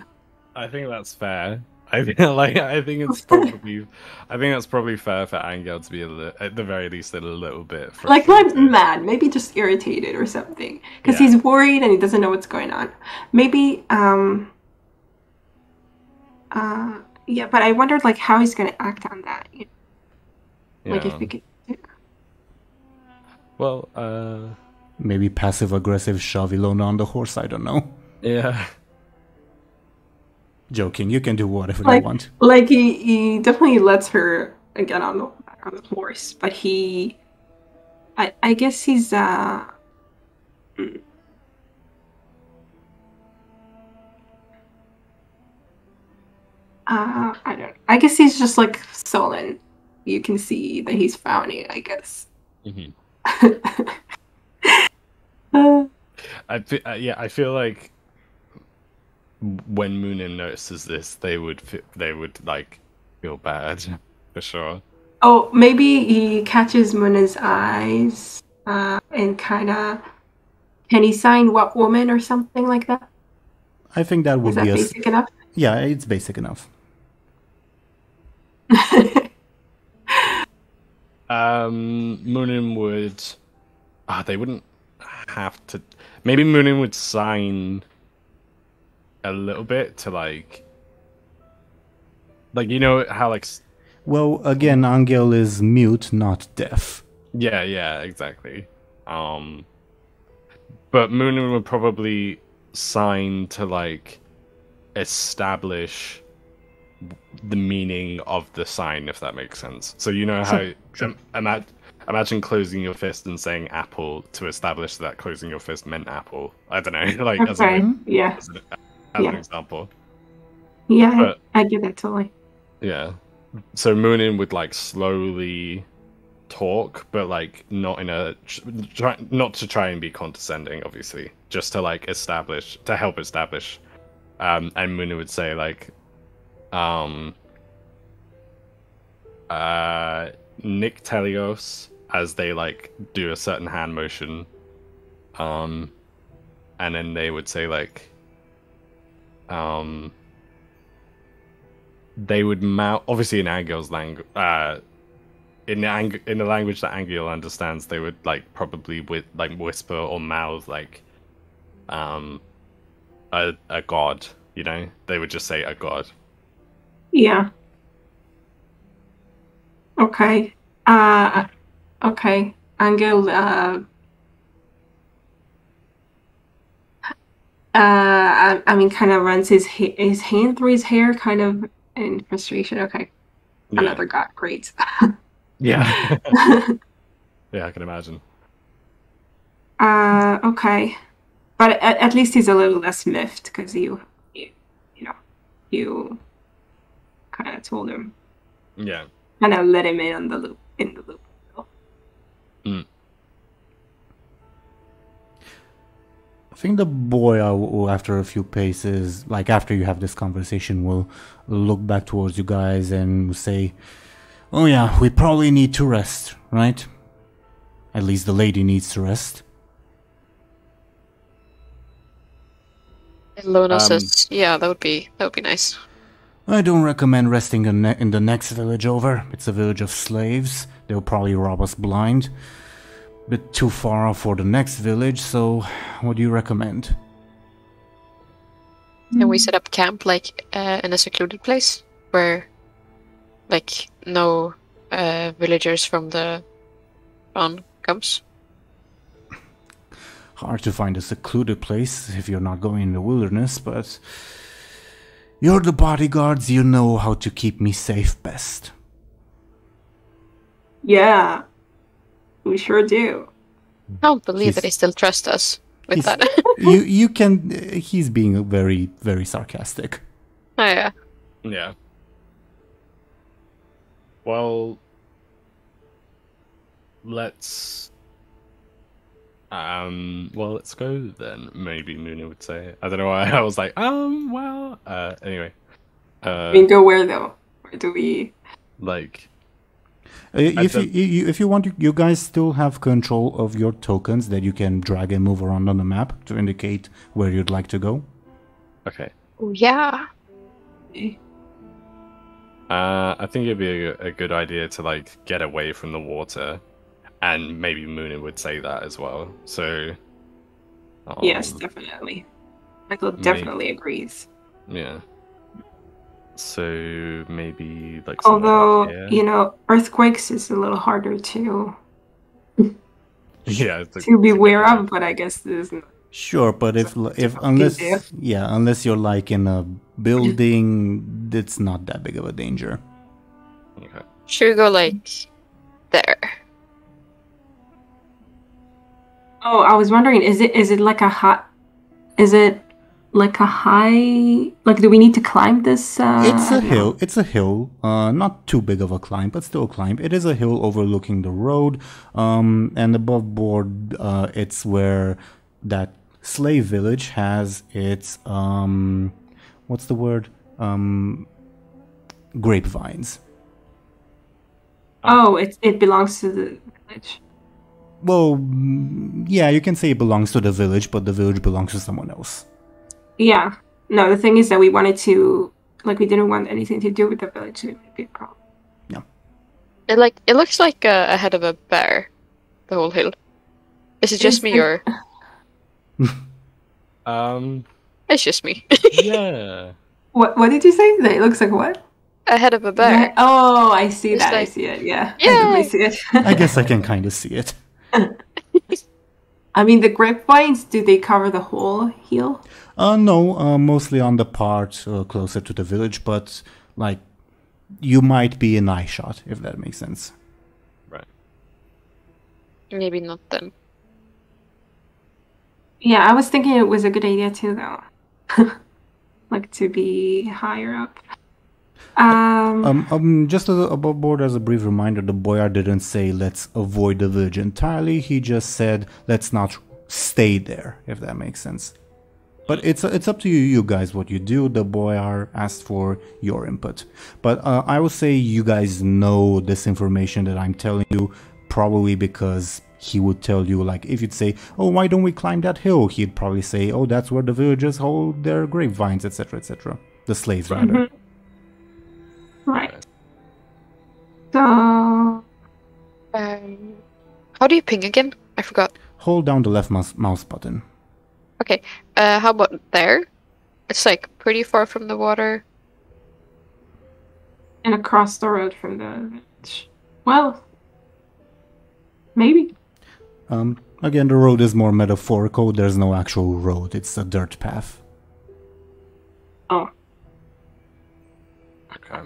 I think that's fair. I think it's probably, I think that's probably fair for Anghel to be at the very least a little bit like frustrated. not mad, maybe just irritated or something, because he's worried and he doesn't know what's going on. Maybe yeah, but I wondered like how he's gonna act on that. You know? Like if he could. Well, maybe passive aggressive shove Illona on the horse. I don't know. Yeah. Joking. You can do whatever Like, you want. Like he definitely lets her get on the horse, but I guess he's I don't. I guess he's just like sullen. You can see that he's frowning, I guess. Mm-hmm. Yeah, I feel like when Muninn notices this, they would like feel bad for sure. Oh, maybe he catches Muninn's eyes and kind of can he sign what woman or something like that? I think that would Is that be basic enough? Yeah, it's basic enough. Muninn would. They wouldn't have to. Maybe Muninn would sign a little bit to like you know how like. Well, again, Anghel is mute, not deaf. Yeah, exactly. But Muninn would probably sign to like establish the meaning of the sign, if that makes sense. So you know how imagine closing your fist and saying apple to establish that closing your fist meant apple. I don't know, like as an example. Yeah, but, I get that totally. Yeah. So Muninn would like slowly talk, but like not in a not to try and be condescending, obviously, just to like help establish. And Muninn would say like, Nick Telios, as they like do a certain hand motion, and then they would say like, they would mouth, obviously in Anghel's language, in the language that Anghel understands, they would like probably with like whisper or mouth like, a god, you know? They would just say a god. Yeah. Okay. Okay. Anghel, I mean, kind of runs his hand through his hair, kind of in frustration. Okay. Yeah. Another god. Great. Yeah. Yeah, I can imagine. Okay. But at least he's a little less miffed because you kind of told him. Yeah. Kind of let him in the loop. I think the boy, after a few paces, like after you have this conversation, will look back towards you guys and say, "Oh yeah, we probably need to rest, right? At least the lady needs to rest." Illona says, "Yeah, that would be nice." I don't recommend resting in the next village over. It's a village of slaves. They'll probably rob us blind. Bit too far off for the next village, so what do you recommend? Can we set up camp like in a secluded place where like no villagers from the town comes? Hard to find a secluded place if you're not going in the wilderness, but you're the bodyguards, you know how to keep me safe best. Yeah, we sure do. I don't believe that they still trust us with that. you can. He's being very, very sarcastic. Oh yeah. Yeah. Well, let's go then. Maybe Muninn would say. I don't know why I was like, well. Anyway, I mean, go where though? Where do we? Like, If you want, you guys still have control of your tokens that you can drag and move around on the map to indicate where you'd like to go. okay. Yeah. I think it'd be a good idea to like get away from the water, and maybe Muninn would say that as well. So. Yes, definitely. Michael definitely agrees. Yeah. So maybe like. Although earthquakes is a little harder to. Yeah. To be aware of, but I guess this is. Sure, but unless you're like in a building, it's not that big of a danger. Okay. Should we go like there? Oh, I was wondering, is it like a high? Is it like a high? Like, do we need to climb this? It's a hill. It's a hill. Not too big of a climb, but still a climb. It is a hill overlooking the road. And above board, it's where that slave village has its what's the word? Grapevines. Oh, it belongs to the village. Well, yeah, you can say it belongs to the village, but the village belongs to someone else. Yeah. No, the thing is that we wanted to, like, we didn't want anything to do with the village. So it might be a problem. Yeah. It looks like a head of a bear, the whole hill. Is it just me or? It's just me. Yeah. What did you say? That it looks like what? A head of a bear. Yeah. Oh, I see It's that. I like- see it. Yeah. Yay! I definitely see it. I guess I can kind of see it. I mean, the grapevines, do they cover the whole hill? No, mostly on the part closer to the village, but like you might be in eye shot, if that makes sense. Right. Maybe not then. Yeah, I was thinking it was a good idea too, though. Like to be higher up. Just above board as a brief reminder, the boyar didn't say let's avoid the village entirely. He just said let's not stay there, if that makes sense. But it's up to you guys what you do. The boyar asked for your input. But I would say you guys know this information that I'm telling you, probably because he would tell you, like, if you'd say, oh, why don't we climb that hill? He'd probably say, oh, that's where the villagers hold their grapevines, etc., etc. The slaves, rather. Mm-hmm. Right. So, How do you ping again? I forgot. Hold down the left mouse button. Okay. How about there? It's like pretty far from the water. and across the road from the village. Well, maybe. Again, the road is more metaphorical. There's no actual road. It's a dirt path. Oh. Okay.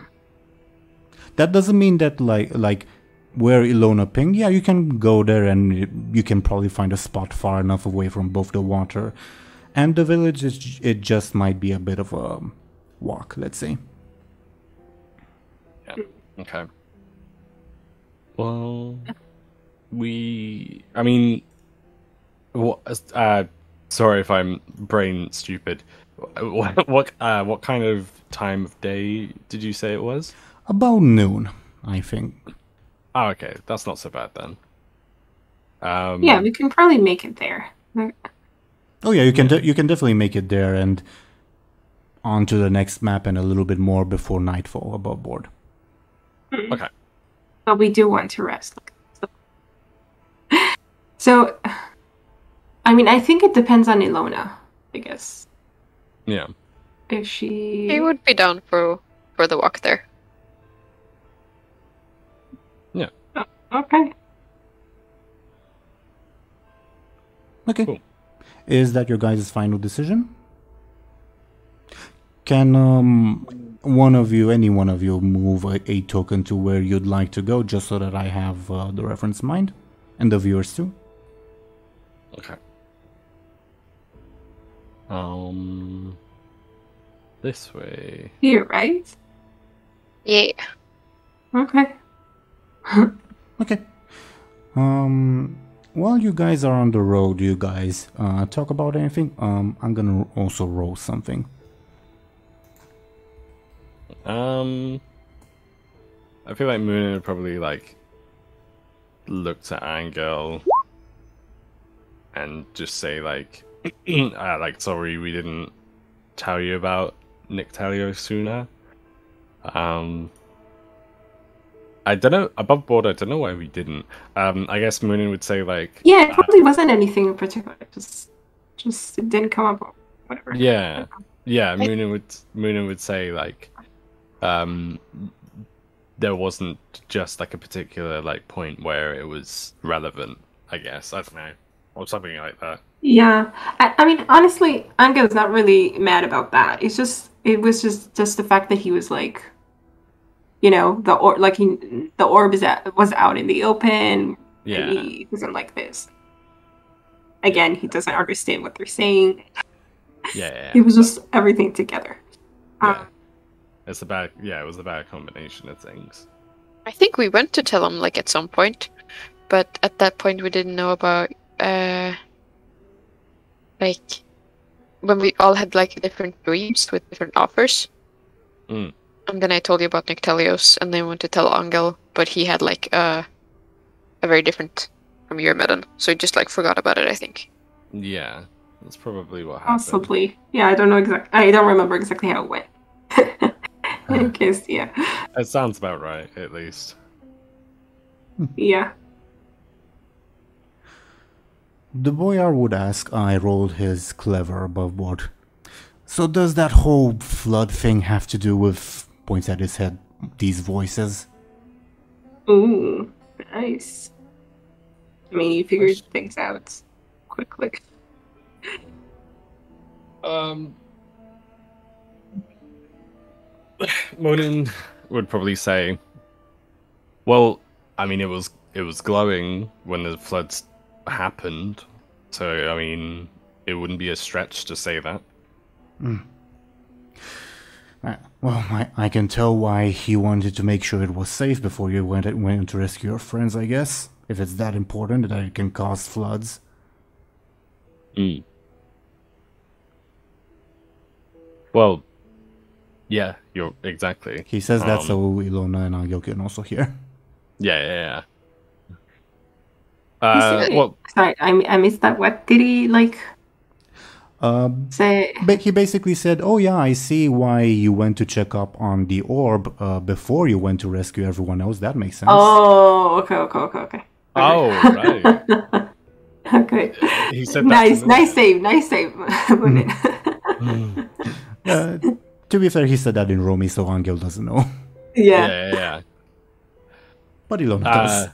That doesn't mean that like where Illona pinged, yeah, you can go there and you can probably find a spot far enough away from both the water and the village. It just might be a bit of a walk, let's say. Yeah. Okay. Well, I mean, what? Sorry if I'm brain stupid. What kind of time of day did you say it was? About noon, I think. Oh, okay, that's not so bad then. Yeah, we can probably make it there. Oh yeah, you can definitely make it there and on to the next map and a little bit more before nightfall above board. Okay. But we do want to rest. So, I mean, I think it depends on Illona, I guess. Yeah. If she... He would be down for the walk there. Yeah. Okay. Okay. Cool. Is that your guys' final decision? Can any one of you move a token to where you'd like to go, just so that I have the reference in mind? And the viewers too? Okay. This way. Here, right? Yeah. Okay. Okay. While you guys are on the road, you guys talk about anything? I'm gonna also roll something. I feel like Muninn would probably like look to Anghel and just say like, like sorry we didn't tell you about Nictelio sooner. I don't know, above board, I don't know why we didn't. I guess Muninn would say like... Yeah, it probably wasn't anything in particular. Just it didn't come up or whatever. Yeah, Muninn would say like, there wasn't just like a particular like point where it was relevant, I guess. I don't know. Or something like that. Yeah. I mean, honestly, Angel's not really mad about that. It was just the fact that he was like, you know, the orb was out in the open. Yeah. And he doesn't like this. Again, he doesn't understand what they're saying. Yeah. It was just everything together. Yeah. It was a bad combination of things. I think we went to tell him like at some point, but at that point we didn't know about like when we all had like different dreams with different offers. Mm. And then I told you about Nictelios, and then I went to tell Anghel, but he had like a very different from your Medon, so he just like forgot about it, I think. Yeah, that's probably what happened. Possibly. Yeah, I don't remember exactly how it went. In case, yeah. It sounds about right, at least. Yeah. The boyar would ask. I rolled his clever above board. So does that whole flood thing have to do with, points at his head, these voices? Ooh, nice. I mean, you figured things out quickly. Muninn would probably say, well, I mean, it was glowing when the floods happened, so I mean, it wouldn't be a stretch to say that. Well, I can tell why he wanted to make sure it was safe before you went to rescue your friends, I guess. If it's that important that it can cause floods. Well, yeah, you're exactly. He says that so Illona and Anghel can also hear. Yeah. Well, sorry, I missed that. What did he like? Say. But he basically said, "Oh yeah, I see why you went to check up on the orb before you went to rescue everyone else. That makes sense." Oh, okay. Oh, right. Okay. He said nice save. To be fair, he said that in Romy, so Anghel doesn't know. Yeah. But Illona does.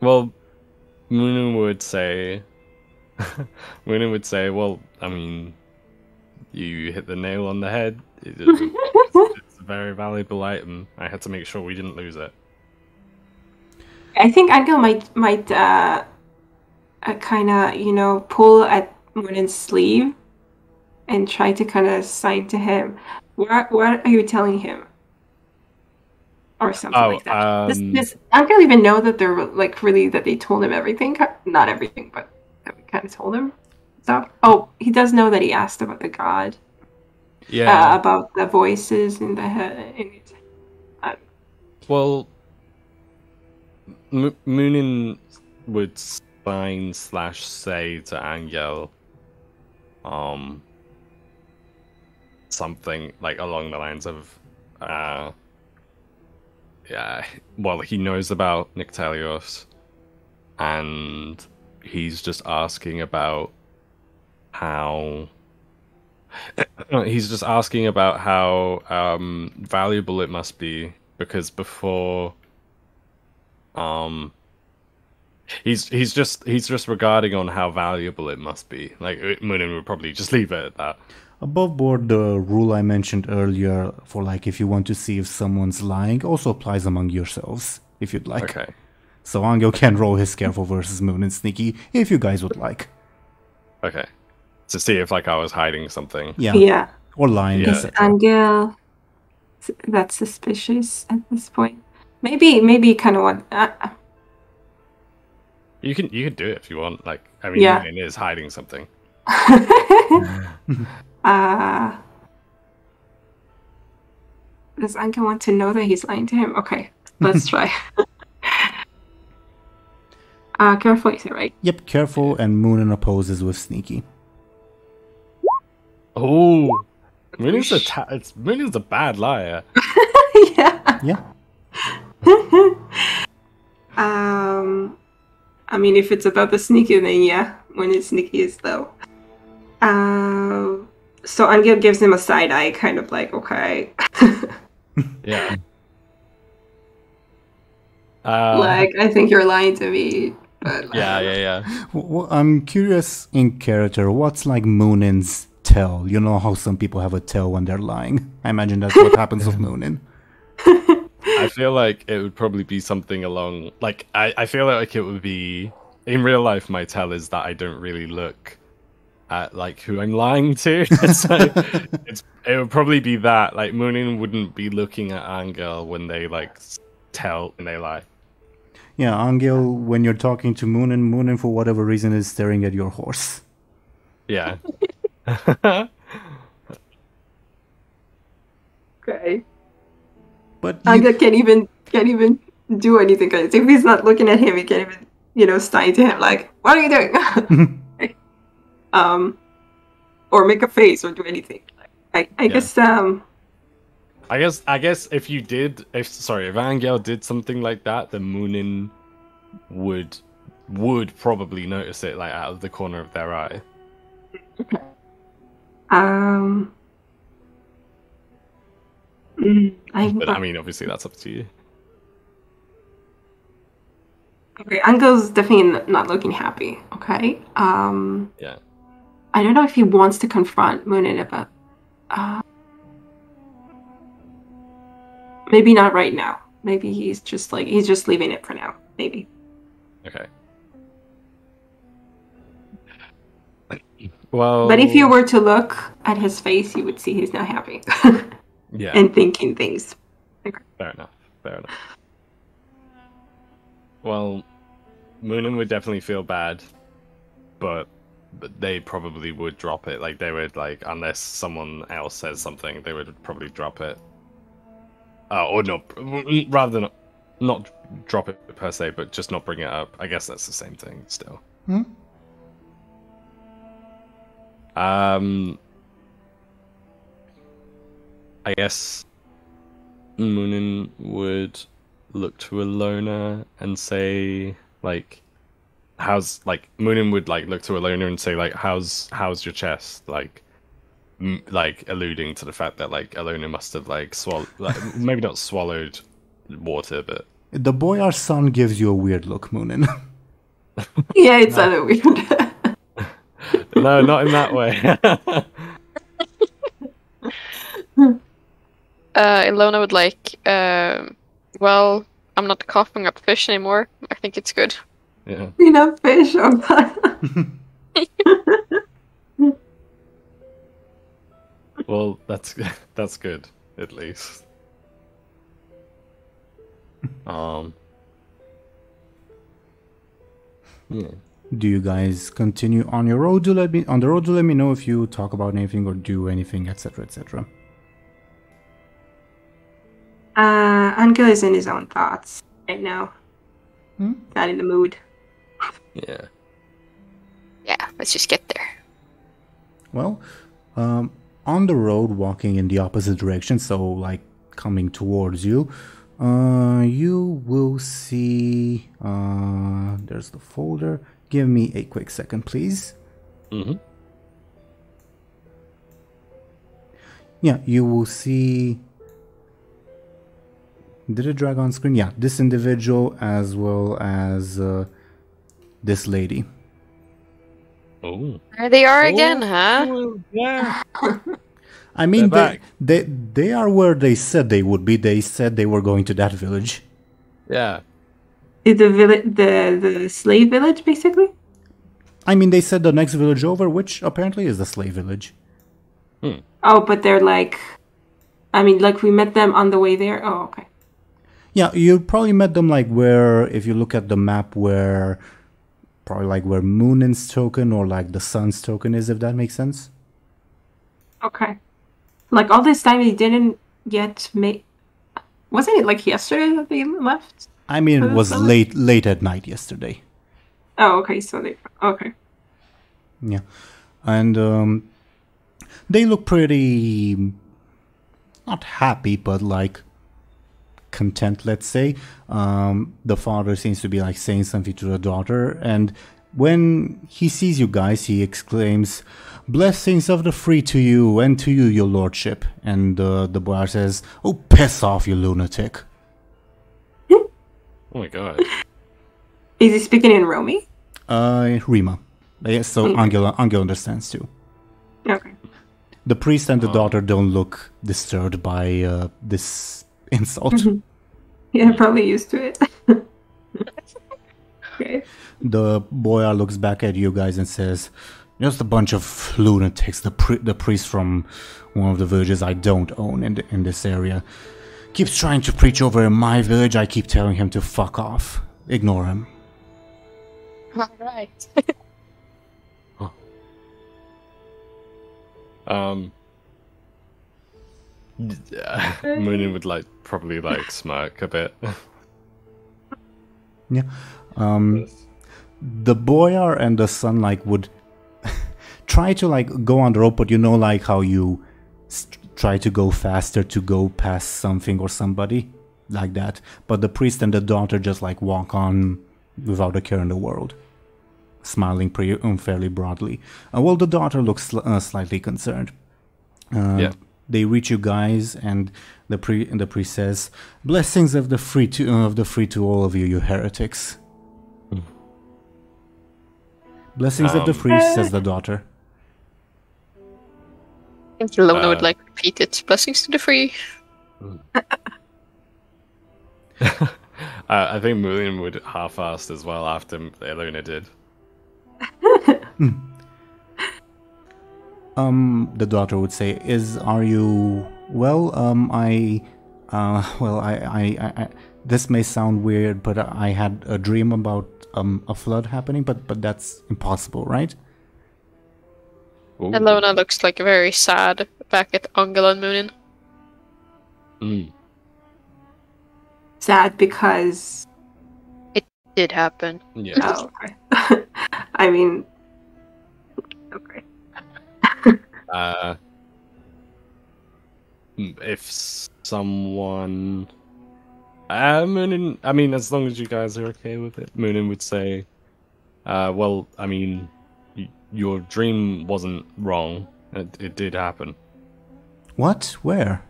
Well, Muninn would say, well, I mean, you hit the nail on the head. It's a very valuable item. I had to make sure we didn't lose it. I think Anghel might kind of, pull at Muninn's sleeve and try to kind of sign to him. What are you telling him? Or something like that. Does Anghel even know that they're like really that they told him everything? Not everything, but that we kind of told him stuff. Oh, he does know that he asked about the god. Yeah. About the voices in the head. Well, Muninn would sign/say to Anghel, something like along the lines of, yeah, well, he knows about Nictelios, and he's just asking about how valuable it must be, because before he's just regarding on how valuable it must be. Like, Muninn would probably just leave it at that. Above board, the rule I mentioned earlier for like if you want to see if someone's lying also applies among yourselves, if you'd like. Okay. So Anghel can roll his careful versus Muninn sneaky if you guys would like. Okay. To see if like I was hiding something. Yeah. Or lying, Yeah. etc. Anghel, that's suspicious at this point. Maybe kind of want. You can do it if you want. Like, I mean, Yeah. Muninn is hiding something. does Anghel want to know that he's lying to him? Okay, let's try. Careful, you say, right? Yep, careful, and Muninn opposes with sneaky. Oh, Muninn's a bad liar. Yeah. Yeah. I mean, if it's about the sneaky, then yeah, when it's sneaky is though. So Anghel gives him a side eye, kind of like, okay. Yeah. Like, I think you're lying to me. But Yeah. Well, I'm curious in character, what's like Munin's tell? You know how some people have a tell when they're lying? I imagine that's what happens with Muninn. I feel like it would probably be something along, like, I feel like it would be, in real life, my tell is that I don't really look at, like, who I'm lying to. So it would probably be that, like, Muninn wouldn't be looking at Anghel when they, like, tell and they lie. Yeah, Anghel, when you're talking to Muninn for whatever reason is staring at your horse. Yeah. okay. But Anghel can't even do anything. Cause if he's not looking at him, he can't even, style to him like, "What are you doing?" Or make a face or do anything. I guess. I guess if Anghel did something like that, then Muninn would probably notice it, like, out of the corner of their eye. But I mean, obviously, that's up to you. Okay, Anghel's definitely not looking happy. Okay. Yeah. I don't know if he wants to confront Muninn about. Maybe not right now. Maybe he's just leaving it for now. Maybe. Okay. Well. But if you were to look at his face, you would see he's not happy. Yeah. And thinking things. Okay. Fair enough. Well, Muninn would definitely feel bad, but they probably would drop it. Like, they would, like, unless someone else says something, they would probably drop it. Or not, rather than not drop it per se, but just not bring it up. I guess that's the same thing still. I guess Muninn would look to Illona and say, like, Muninn would, like, look to Illona and say, like, how's your chest? Like, alluding to the fact that, like, Illona must have, like, swallowed, like, maybe not swallowed water, but... The boy our son gives you a weird look, Muninn. Yeah, it's a little weird. No, not in that way. Illona would like, well, I'm not coughing up fish anymore. I think it's good. Yeah. Enough fish. Well, that's good, at least. Yeah. Do you guys continue on your road? Let me know if you talk about anything or do anything, etc., etc. Anghel is in his own thoughts right now. Not in the mood. Yeah. Yeah, let's just get there. Well, on the road, walking in the opposite direction, so like coming towards you, you will see. There's the folder. Give me a quick second, please. Yeah, you will see. Did it drag on screen? Yeah, this individual as well as this lady. Oh. There they are again, huh? Yeah. I mean, They're they are where they said they would be. They said they were going to that village. Yeah. The slave village, basically? I mean, they said the next village over, which apparently is the slave village. Oh, but they're like... I mean, like, we met them on the way there? Oh, okay. Yeah, you probably met them like where, if you look at the map, where probably like where Muninn's token or like the sun's token is, if that makes sense. Okay. Like, all this time he didn't yet Wasn't it like yesterday that they left? I mean, it was Really? late at night yesterday. Oh, okay. So they okay. Yeah, and they look pretty not happy, but like content, let's say. The father seems to be like saying something to the daughter, and when he sees you guys, he exclaims, "Blessings of the free to you and to you, your lordship." And the boyar says, "Oh, piss off, you lunatic." Oh my god. Is he speaking in Romy? Rima. Yes, so Okay. Anghel understands too. Okay. The priest and the daughter don't look disturbed by this insult. Yeah, probably used to it. Okay. The boyar looks back at you guys and says, "Just a bunch of lunatics. The priest from one of the villages I don't own in this area keeps trying to preach over in my village. I keep telling him to fuck off. Ignore him." All right. Muninn would probably smirk a bit. Yeah. The boyar and the son would try to go on the rope, but you know how you try to go faster to go past something or somebody like that. But the priest and the daughter just walk on without a care in the world, smiling fairly broadly. Well, the daughter looks slightly concerned. Yeah. They reach you guys, and the priest says, "Blessings of the free to all of you, you heretics." "Blessings of the free," says the daughter. I think Illona would repeat it. Blessings to the free. I think Muninn would half-assed as well after Illona did. The daughter would say, "Are you well? I this may sound weird, but I had a dream about a flood happening, but that's impossible, right?" Ooh. Illona looks very sad back at Anghel and Muninn. Mm. Sad because. Did happen. Yeah. Oh, okay. I mean. Okay. If someone, Muninn, I mean, as long as you guys are okay with it, Muninn would say, well, I mean, your dream wasn't wrong. It did happen. What? Where?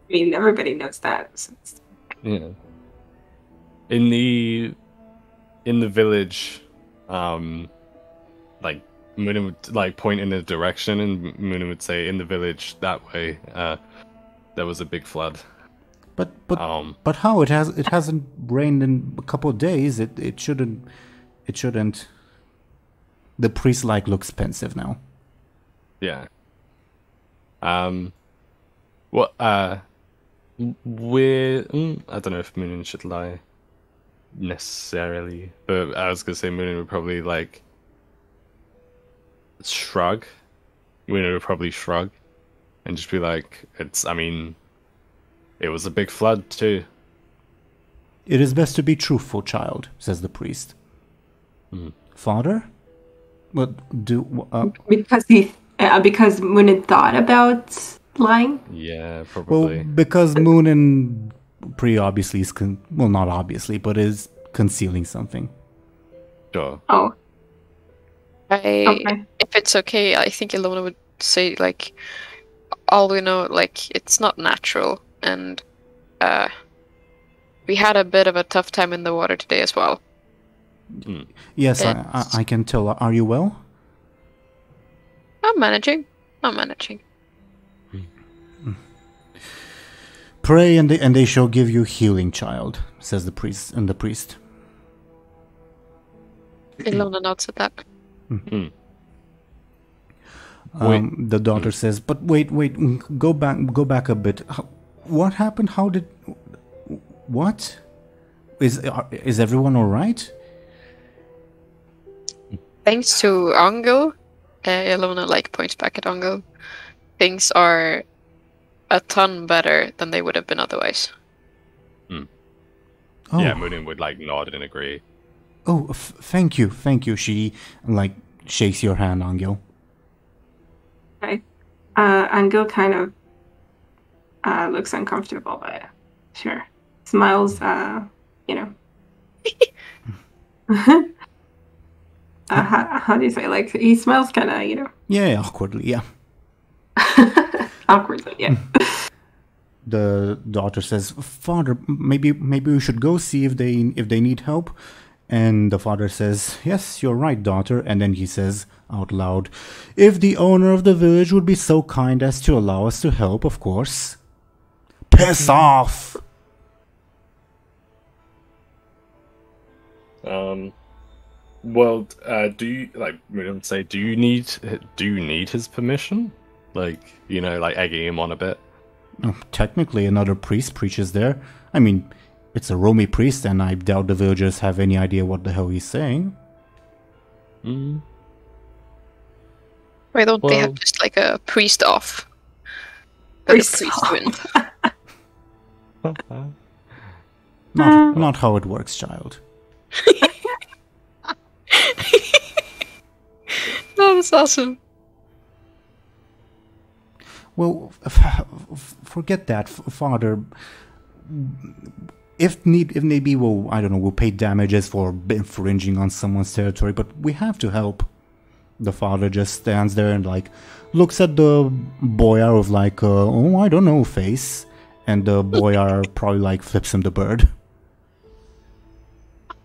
I mean, everybody knows that. So Yeah. In the village, Muninn would point in a direction, and Muninn would say, "In the village that way, there was a big flood." But how? It hasn't rained in a couple of days. It shouldn't. The priest looks pensive now. Yeah. Well, we're. I don't know if Muninn should lie necessarily, but I was gonna say Muninn would probably shrug. Muninn would probably shrug and just be like, "It's. I mean, it was a big flood too." "It is best to be truthful, child," says the priest. "Father? What do... because Muninn thought about lying. Yeah, Well, probably. because Muninn pretty obviously is... not obviously, but is concealing something." Sure. Oh, okay. If it's okay, I think Illona would say all we know, it's not natural, and we had a bit of a tough time in the water today as well. "Yes, I can tell. Are you well?" I'm managing. "Pray and they shall give you healing, child," says the priest. Illona nods at that. The daughter says, "But wait, go back a bit. What happened? How did... What? Is everyone all right?" Thanks to Anghel, Illona points back at Anghel. Things are a ton better than they would have been otherwise. Oh. Yeah, Muninn would like nod and agree. Oh, thank you, thank you. She like shakes your hand, Anghel. Okay. Anghel kind of looks uncomfortable, but sure. Smiles, you know. How do you say? Like, he smiles kind of, you know. Yeah, awkwardly, yeah. Awkwardly, yeah. The daughter says, "Father, maybe we should go see if they need help." And the father says, "Yes, you're right, daughter." And then he says out loud, "If the owner of the village would be so kind as to allow us to help, of course." Piss off! Well, do you like? Muninn would say, do you need his permission? Like, you know, like egging him on a bit. Oh, technically, another priest preaches there. I mean, it's a Romy priest, and I doubt the villagers have any idea what the hell he's saying. Why don't they have just like a priest off? Priest Not how it works, child. Oh, that's awesome. Well, forget that, Father. If need be, we'll pay damages for infringing on someone's territory, but we have to help. The father just stands there and like looks at the boyar with like I don't know face, and the boyar probably like flips him the bird.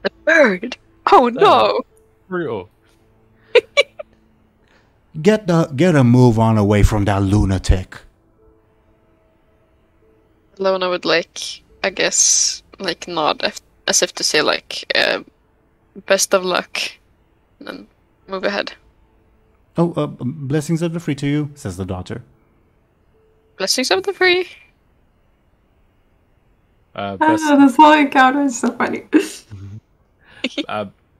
The bird? Oh no! Real. Get a move on away from that lunatic. Illona would like, I guess, like nod as if to say like, best of luck, and then move ahead. Oh, blessings of the free to you, says the daughter. Blessings of the free. This whole encounter is so funny.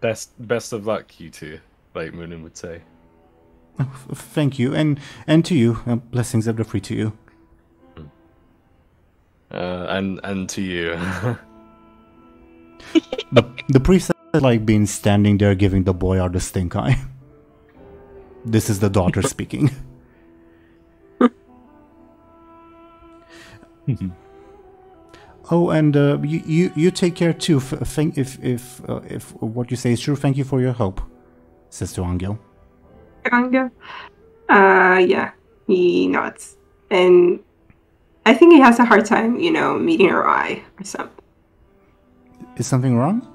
Best of luck, you two, like Muninn would say. Oh, thank you, and to you, blessings of the free to you. And to you. The priest has like been standing there giving the boyar the stink eye. This is the daughter speaking. Oh, and you take care too. If what you say is true, thank you for your help, says to Anghel. Anghel? Yeah, he nods, and I think he has a hard time, you know, meeting her eye or something. Is something wrong?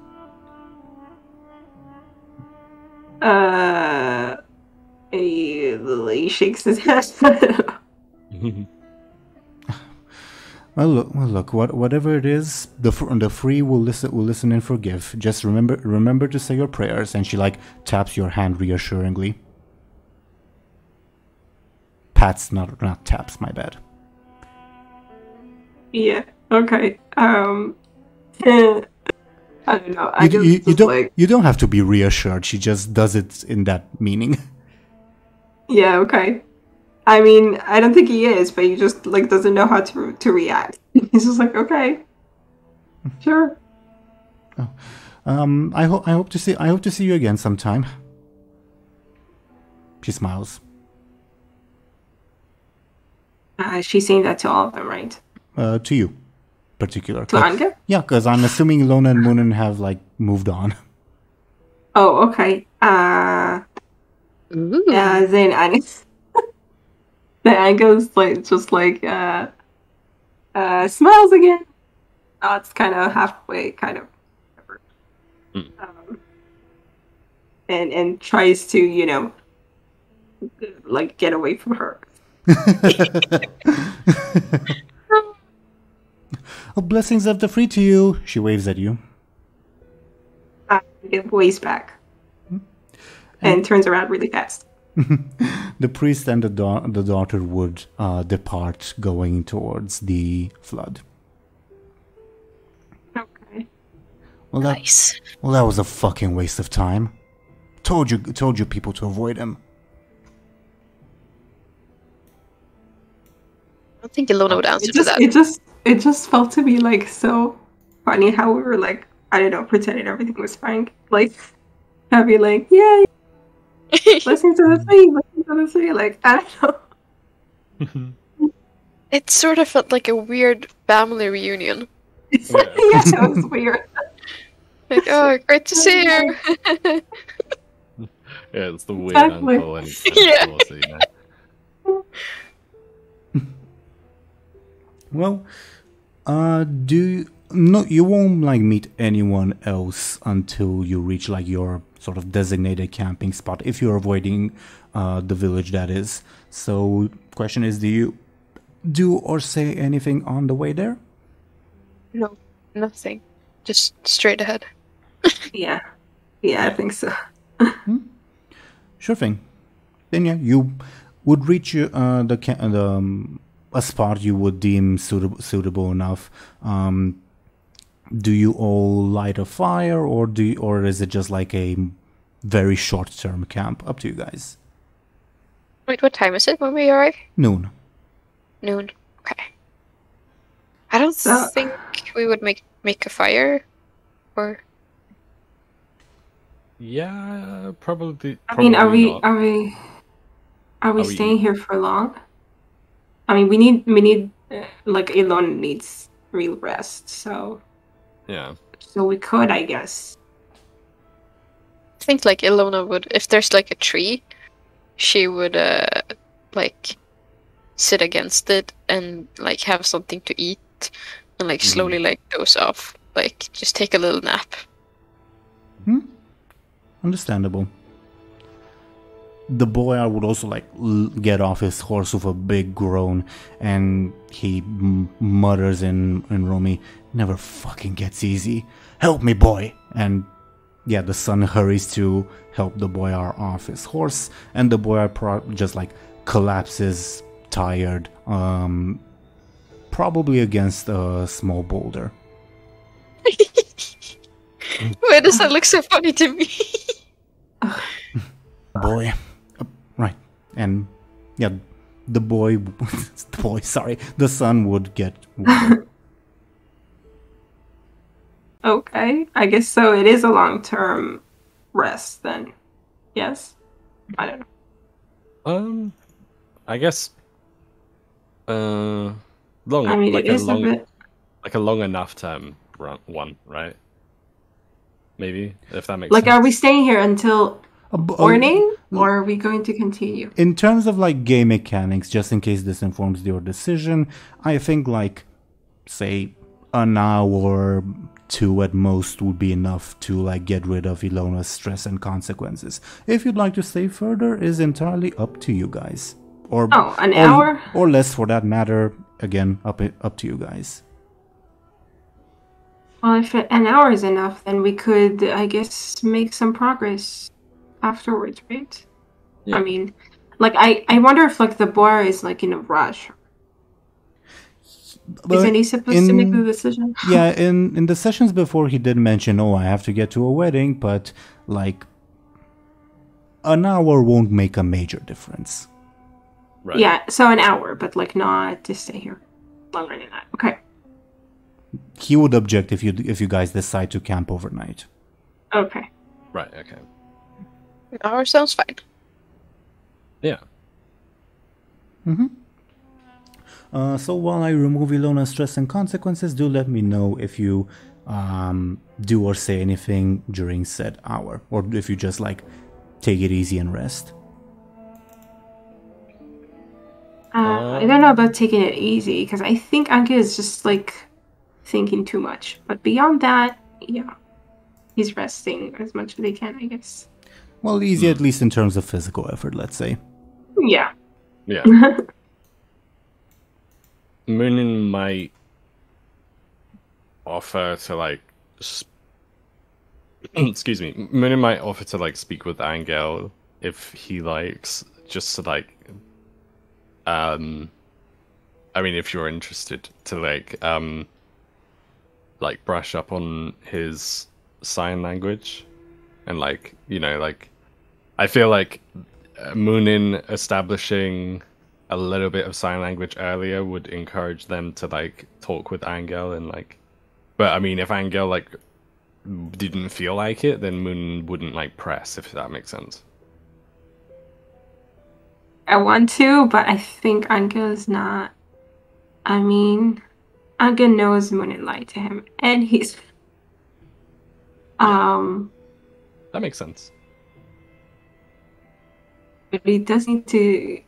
He shakes his head. Well, look. Whatever it is, the free will listen and forgive. Just remember to say your prayers. And she like taps your hand reassuringly. Pats, not taps. My bad. Yeah. Okay. I don't know. You don't have to be reassured. She just does it in that meaning. Yeah. Okay. I mean, I don't think he is, but he just like doesn't know how to react. He's just like, okay, sure. Oh. I hope to see you again sometime. She smiles. She's saying that to all of them, right? To you, particular. To Anghel? Yeah, because I'm assuming Illona and Muninn have like moved on. Oh, okay. Then Anghel's like just like smiles again. Oh, it's kind of halfway, kind of, and tries to, you know, like get away from her. Oh, blessings of the free to you. She waves at you. It waves back and turns around really fast. The priest and the daughter would depart, going towards the flood. Okay. Well, Nice. That was a fucking waste of time. Told you people to avoid him. I don't think Illona would answer to that. It just felt to me like so funny how we were like, I don't know, pretending everything was fine. Like, I'd be like, yeah, listen to the three, like, I don't know. It sort of felt like a weird family reunion. Yeah, it was weird. Like, oh, great to see you. Yeah, it's the weird Exactly. uncle and Yeah. saucy, you know. Well, you won't like meet anyone else until you reach like your sort of designated camping spot if you're avoiding the village, that is. So question is, do you do or say anything on the way there? No, nothing. Just straight ahead. Yeah, I think so. Sure thing. Then yeah, you would reach a spot you would deem suitable enough. Do you all light a fire, or is it just like a very short-term camp? Up to you guys. Wait, what time is it when we arrive? Noon. Noon. Okay. I don't think we would make a fire, or Yeah, probably. I mean, are we we staying here for long? I mean, we need like Illona needs real rest, so Yeah. we could, I guess. I think like Illona would, if there's like a tree, she would like sit against it and like have something to eat and like slowly like doze off, like just take a little nap. Understandable. The boy would also like get off his horse with a big groan, and he mutters in Romy, "Never fucking gets easy. Help me, boy!" And yeah, the son hurries to help the boy off his horse, and the boy just like collapses, tired, probably against a small boulder. Why does that look so funny to me? Boy, right, and yeah, the son would get water. Okay, I guess so. It is a long-term rest then. Yes, I don't know. I guess. Long. I mean, like it is long, a bit. like a long enough term one, right? Maybe if that makes Like, sense. are we staying here until morning, or are we going to continue? In terms of like game mechanics, just in case this informs your decision, I think like, say, an hour or two at most would be enough to like get rid of Illona's stress and consequences. If you'd like to stay further, is entirely up to you guys. Or an hour? or less for that matter. Again, up to you guys. Well, if an hour is enough, then we could, I guess, make some progress afterwards, right? Yeah. I mean, like, I wonder if, like, the boy is, like, in a rush. Isn't he supposed to make the decision? Yeah, in the sessions before, he did mention, "Oh, I have to get to a wedding," but, like, an hour won't make a major difference. Right. Yeah, so an hour, but, like, not to stay here longer than that. Okay. He would object if you guys decide to camp overnight. Okay. Right. Okay. An hour sounds fine. Yeah. So while I remove Illona's stress and consequences, do let me know if you do or say anything during said hour, or if you just like take it easy and rest. I don't know about taking it easy, because I think Anghel is just, like, thinking too much. But beyond that, yeah, he's resting as much as he can, I guess. Well, easy at least in terms of physical effort, let's say. Yeah. Yeah. Muninn might offer to like. Excuse me. Muninn might offer to like speak with Anghel if he likes, just to like. I mean, if you're interested to like brush up on his sign language, and like like, I feel like Muninn establishing a little bit of sign language earlier would encourage them to like talk with Anghel and like But I mean, if Anghel like didn't feel like it, then Muninn wouldn't like press, if that makes sense. I want to, but I think Anghel is not. I mean, Anghel knows Muninn lied to him, and he's. That makes sense. But he does need to.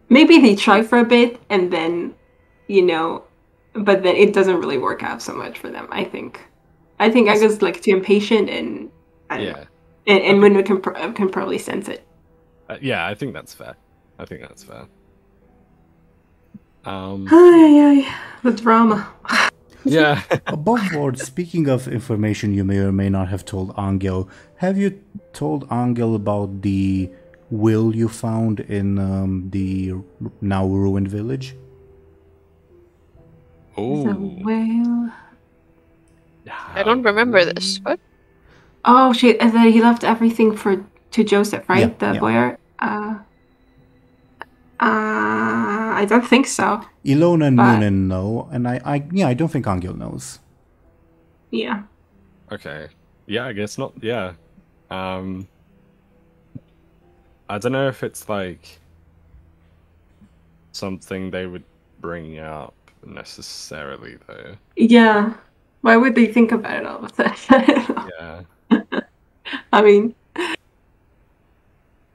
Maybe they try for a bit, and then, but then it doesn't really work out so much for them. I think Anghel's like too impatient, and Muninn can probably sense it. Yeah, I think that's fair. The drama. Yeah. Above board, speaking of information you may or may not have told Anghel, have you told Anghel about the will you found in the now ruined village? Oh. The will. I don't remember this. What? Oh shit! And then he left everything to Joseph, right? Yeah, the boyar. I don't think so. Illona and Muninn know, and I don't think Anghel knows. Yeah. Okay. Yeah, I guess not. Yeah. I don't know if it's like something they would bring up necessarily, though. Yeah. Why would they think about it all of a sudden? Yeah. I mean,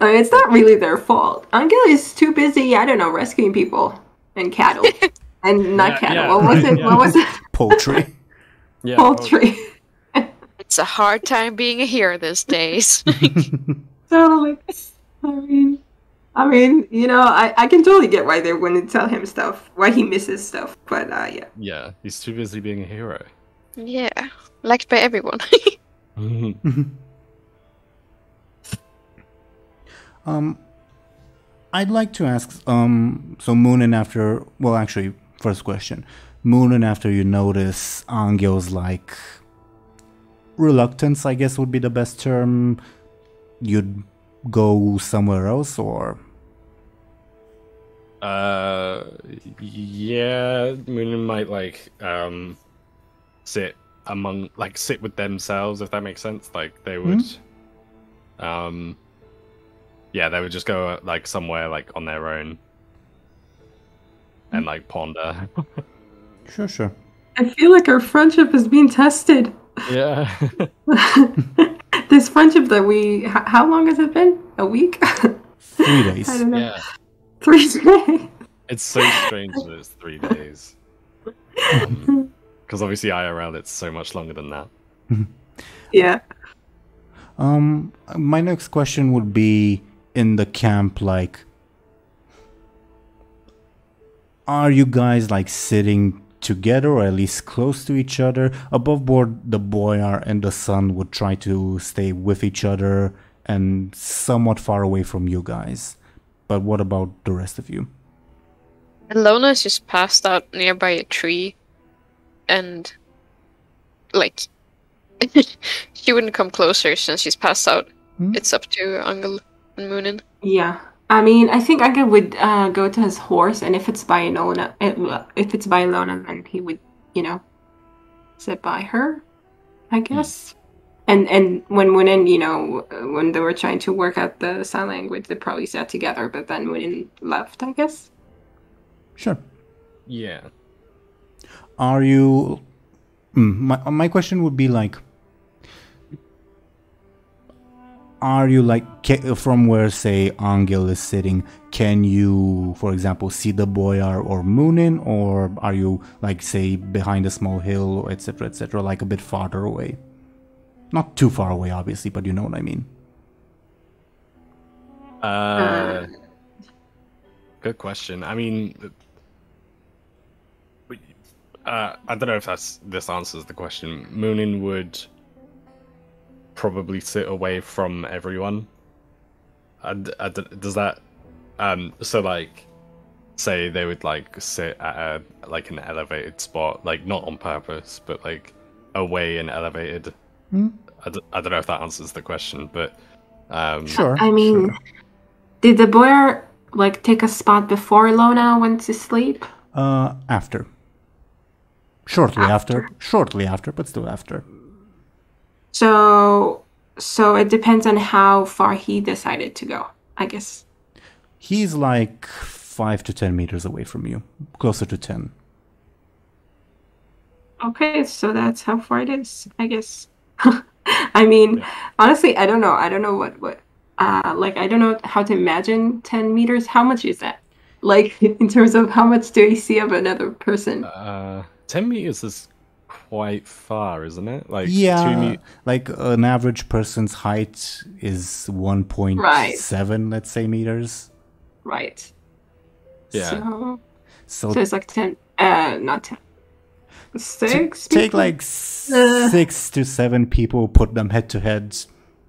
it's not really their fault. Anghel is too busy, I don't know, rescuing people and cattle. And not cattle. Yeah. What was it? What was it? Poultry. Yeah. Poultry. It's a hard time being a hero these days. Totally. I mean, I can totally get why they wouldn't tell him stuff, why he misses stuff, but yeah. Yeah, he's too busy being a hero. Yeah, liked by everyone. I'd like to ask, so Muninn after, well actually, first question. Muninn after you notice Anghel's like, reluctance I guess would be the best term, you'd go somewhere else or? Yeah, Muninn might like, sit with themselves, if that makes sense. Like they would, yeah, they would just go like somewhere like on their own and like ponder. Sure. I feel like our friendship is being tested. Yeah. This friendship that how long has it been? A week? 3 days. I don't know. Yeah. 3 days. It's so strange that it's 3 days. Because obviously IRL it's so much longer than that. Yeah. My next question would be in the camp, like, are you guys like sitting together or at least close to each other? Above board, the boyar and the son would try to stay with each other and somewhat far away from you guys. But what about the rest of you? Illona is just passed out nearby a tree, and like she wouldn't come closer since she's passed out. It's up to Anghel and Muninn. Yeah. I mean, I think Anghel would go to his horse, and if it's by Illona, then he would, sit by her, I guess. And when Muninn, when they were trying to work out the sign language, they probably sat together, but then Muninn left, I guess. Sure. Yeah. Are you... my question would be like... Are you like, from where, say, Anghel is sitting, can you, for example, see the boyar or Muninn, or are you, like, say, behind a small hill, etc., like a bit farther away? Not too far away, obviously, but you know what I mean. Good question. I mean, I don't know if this answers the question. Muninn would probably sit away from everyone. Does that so like say they would like sit at an elevated spot, like not on purpose but like away and elevated? I don't know if that answers the question, but sure. I mean, did the boyar like take a spot before Illona went to sleep? After. Shortly after, but still after. So it depends on how far he decided to go, I guess. He's like 5 to 10 meters away from you, closer to 10. Okay, so that's how far it is, I guess. I mean, honestly, I don't know. I don't know what like, I don't know how to imagine 10 meters. How much is that? Like, in terms of how much do you see of another person? 10 meters is quite far, isn't it? Like, Yeah, like an average person's height is 1.7, let's say, meters. Right. Yeah. So it's like 10, not 10. 6 Take people? like 6 to 7 people, put them head to head.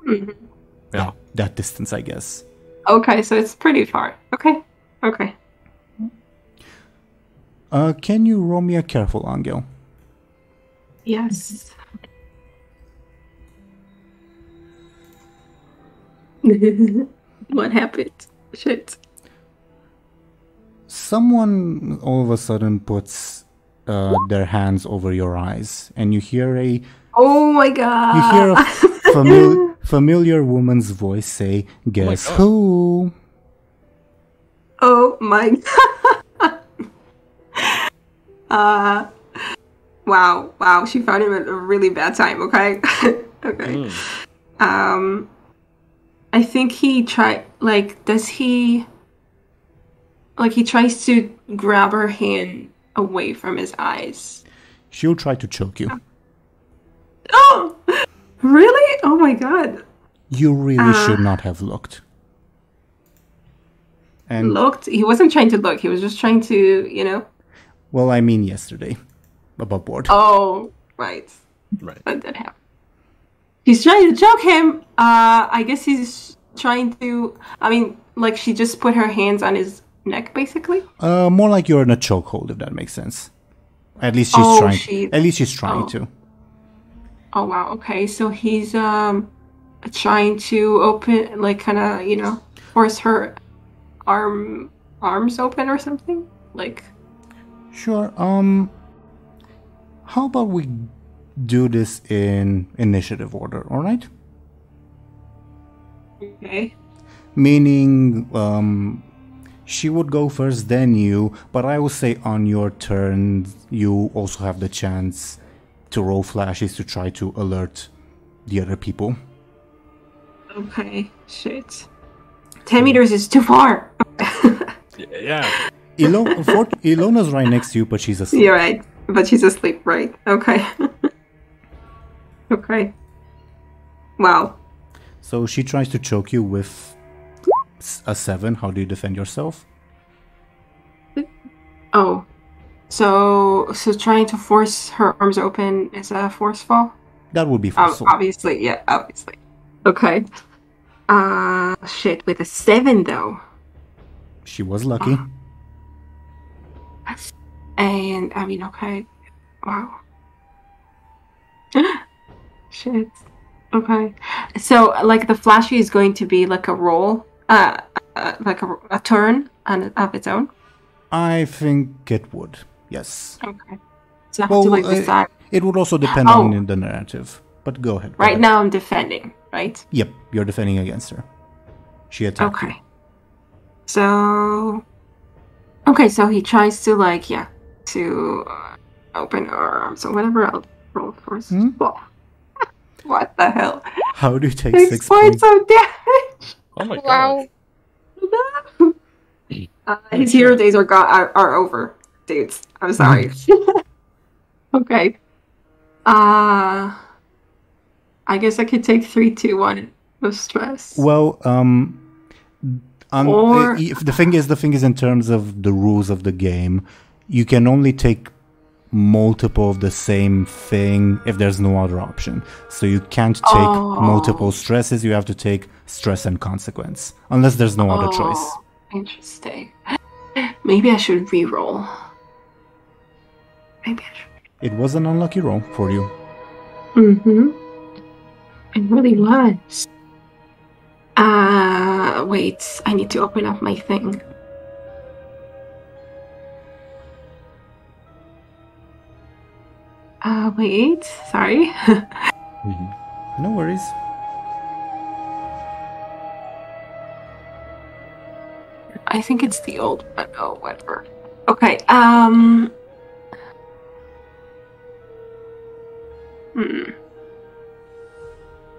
Mhm. Yeah. That distance, I guess. Okay, so it's pretty far. Okay. Can you roll me a careful, Anghel? Yes. What happened? Shit. Someone all of a sudden puts their hands over your eyes, and you hear a Oh my god. you hear a familiar woman's voice say, "Guess God. who?" Oh my god. Wow. She found him at a really bad time, okay? Okay. I think he tried, like, he tries to grab her hand away from his eyes. She'll try to choke you. Oh! Really? Oh my god. You really should not have looked. And Looked? He wasn't trying to look, he was just trying to, well, I mean yesterday, above board. Oh, right. Right. That did happen. He's trying to choke him. I guess he's trying to. I mean, like, she just put her hands on his neck, basically. More like you're in a chokehold, if that makes sense. At least she's Oh, trying. At least she's trying oh. to. Oh wow. Okay, so he's trying to open, like, kind of, force her arms open or something, like. Sure. How about we do this in initiative order? All right. Okay. Meaning, she would go first, then you. But I will say on your turn, you also have the chance to roll flashes to try to alert the other people. Okay. Shit. 10 meters is too far. Yeah. Illona's right next to you, but she's asleep. You're right. But she's asleep, right? Okay. Okay. Wow. So she tries to choke you with a 7. How do you defend yourself? Oh. So trying to force her arms open is a forceful? That would be forceful. Obviously, yeah, obviously. Okay. Shit, with a 7 though. She was lucky. And I mean, okay. Wow. Shit. Okay. So, like, the flashy is going to be like a roll, like a turn of its own. I think it would. Yes. Okay. So I have to, like, decide. It would also depend on the narrative. But go ahead. Right now, I'm defending, right? Yep, you're defending against her. She attacked you. Okay. So. Okay, so he tries to, like, to open her arms or whatever. I'll roll first. Well, what the hell? How do you take 6 points of damage? Oh my Wow. god. His hero days are over, dudes. I'm sorry. Okay. I guess I could take 3, 2, 1 of stress. Well, the thing is, in terms of the rules of the game, you can only take multiple of the same thing if there's no other option. So you can't take multiple stresses. You have to take stress and consequence, unless there's no other choice. Interesting. Maybe I should re-roll. Maybe I should. It was an unlucky roll for you. Mm-hmm. It really was. Wait. I need to open up my thing. Wait, sorry. No worries. I think it's the old one. Oh, whatever. Okay,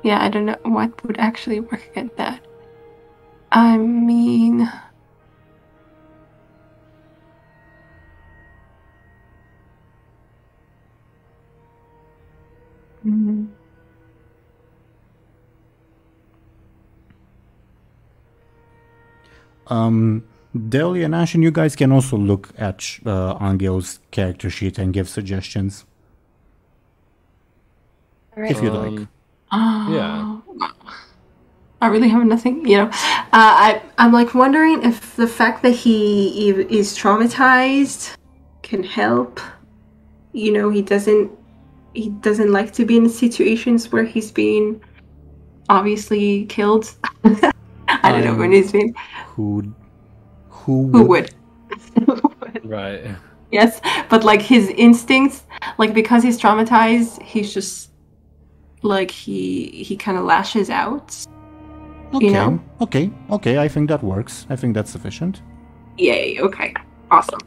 Yeah, I don't know what would actually work against that. I mean... Deli and Ashen, you guys can also look at Anghel's character sheet and give suggestions. Alright. If you'd like. Yeah. I really have nothing, you know. I'm like wondering if the fact that he is traumatized can help. You know, he doesn't like to be in situations where he's being obviously killed. I don't know when he's been. Who would? Right. Yes, but like his instincts, like because he's traumatized, he's just like he kind of lashes out. Okay. You know? Okay. I think that works. I think that's sufficient. Yay! Okay, awesome.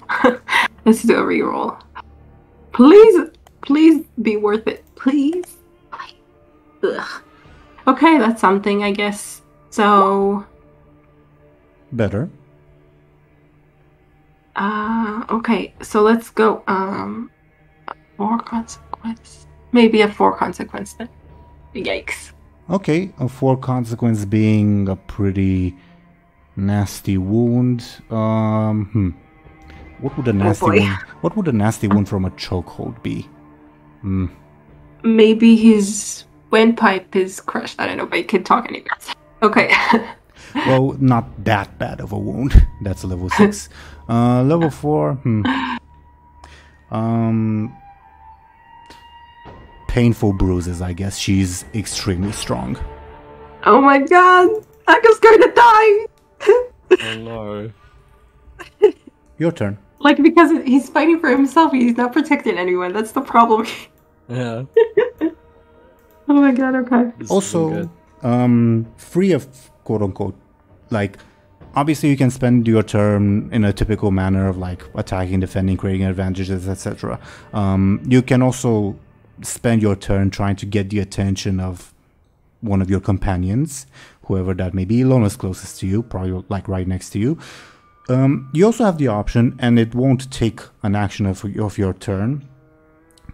Let's do a reroll. Please be worth it. Please. Ugh. Okay, that's something, I guess. So. Better. Okay, so let's go. 4 consequence. Maybe a 4 consequence then. Yikes. Okay, a 4 consequence being a pretty nasty wound. What would a nasty wound? What would a nasty wound from a chokehold be? Maybe his windpipe is crushed. I don't know, but he can talk anyway. Okay. Well, not that bad of a wound. That's level 6. Level 4. Painful bruises, I guess. She's extremely strong. Oh my god! Angel's going to die! Oh no. Your turn. Like, because he's fighting for himself, he's not protecting anyone. That's the problem. Yeah. Oh my god, okay. Also, free of quote-unquote, like, obviously you can spend your turn in a typical manner of, like, attacking, defending, creating advantages, etc. You can also spend your turn trying to get the attention of one of your companions, whoever that may be. Illona's closest to you, probably, like, right next to you. You also have the option, and it won't take an action of your turn,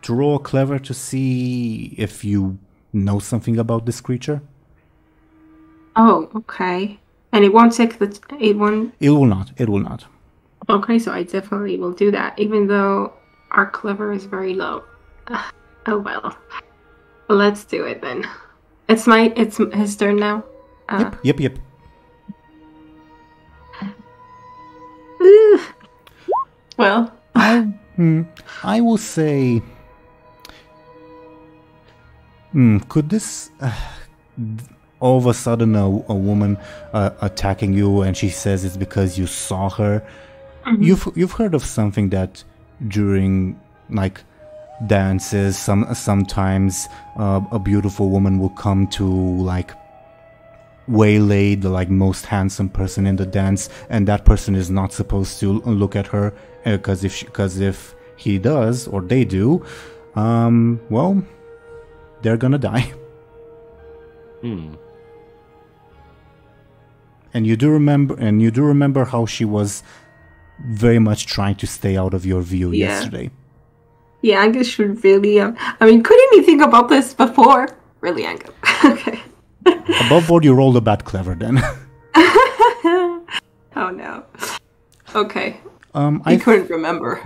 to roll a clever to see if you know something about this creature. Oh, okay. And it won't take the... It won't... It will not. It will not. Okay, so I definitely will do that, even though our clever is very low. Oh well. Let's do it then. It's his turn now. Yep. Well, I will say, could this all of a sudden a woman attacking you, and she says it's because you saw her? You've heard of something that during, like, dances, sometimes a beautiful woman will come to, like, waylay the, like, most handsome person in the dance, and that person is not supposed to look at her, because if he does, or they do, well, they're gonna die. And you do remember how she was very much trying to stay out of your view yesterday. Yeah, Anghel should really... I mean, couldn't he think about this before? Really, Anghel. Okay. Above board, you rolled a bad clever then. Oh no. Okay. I couldn't remember.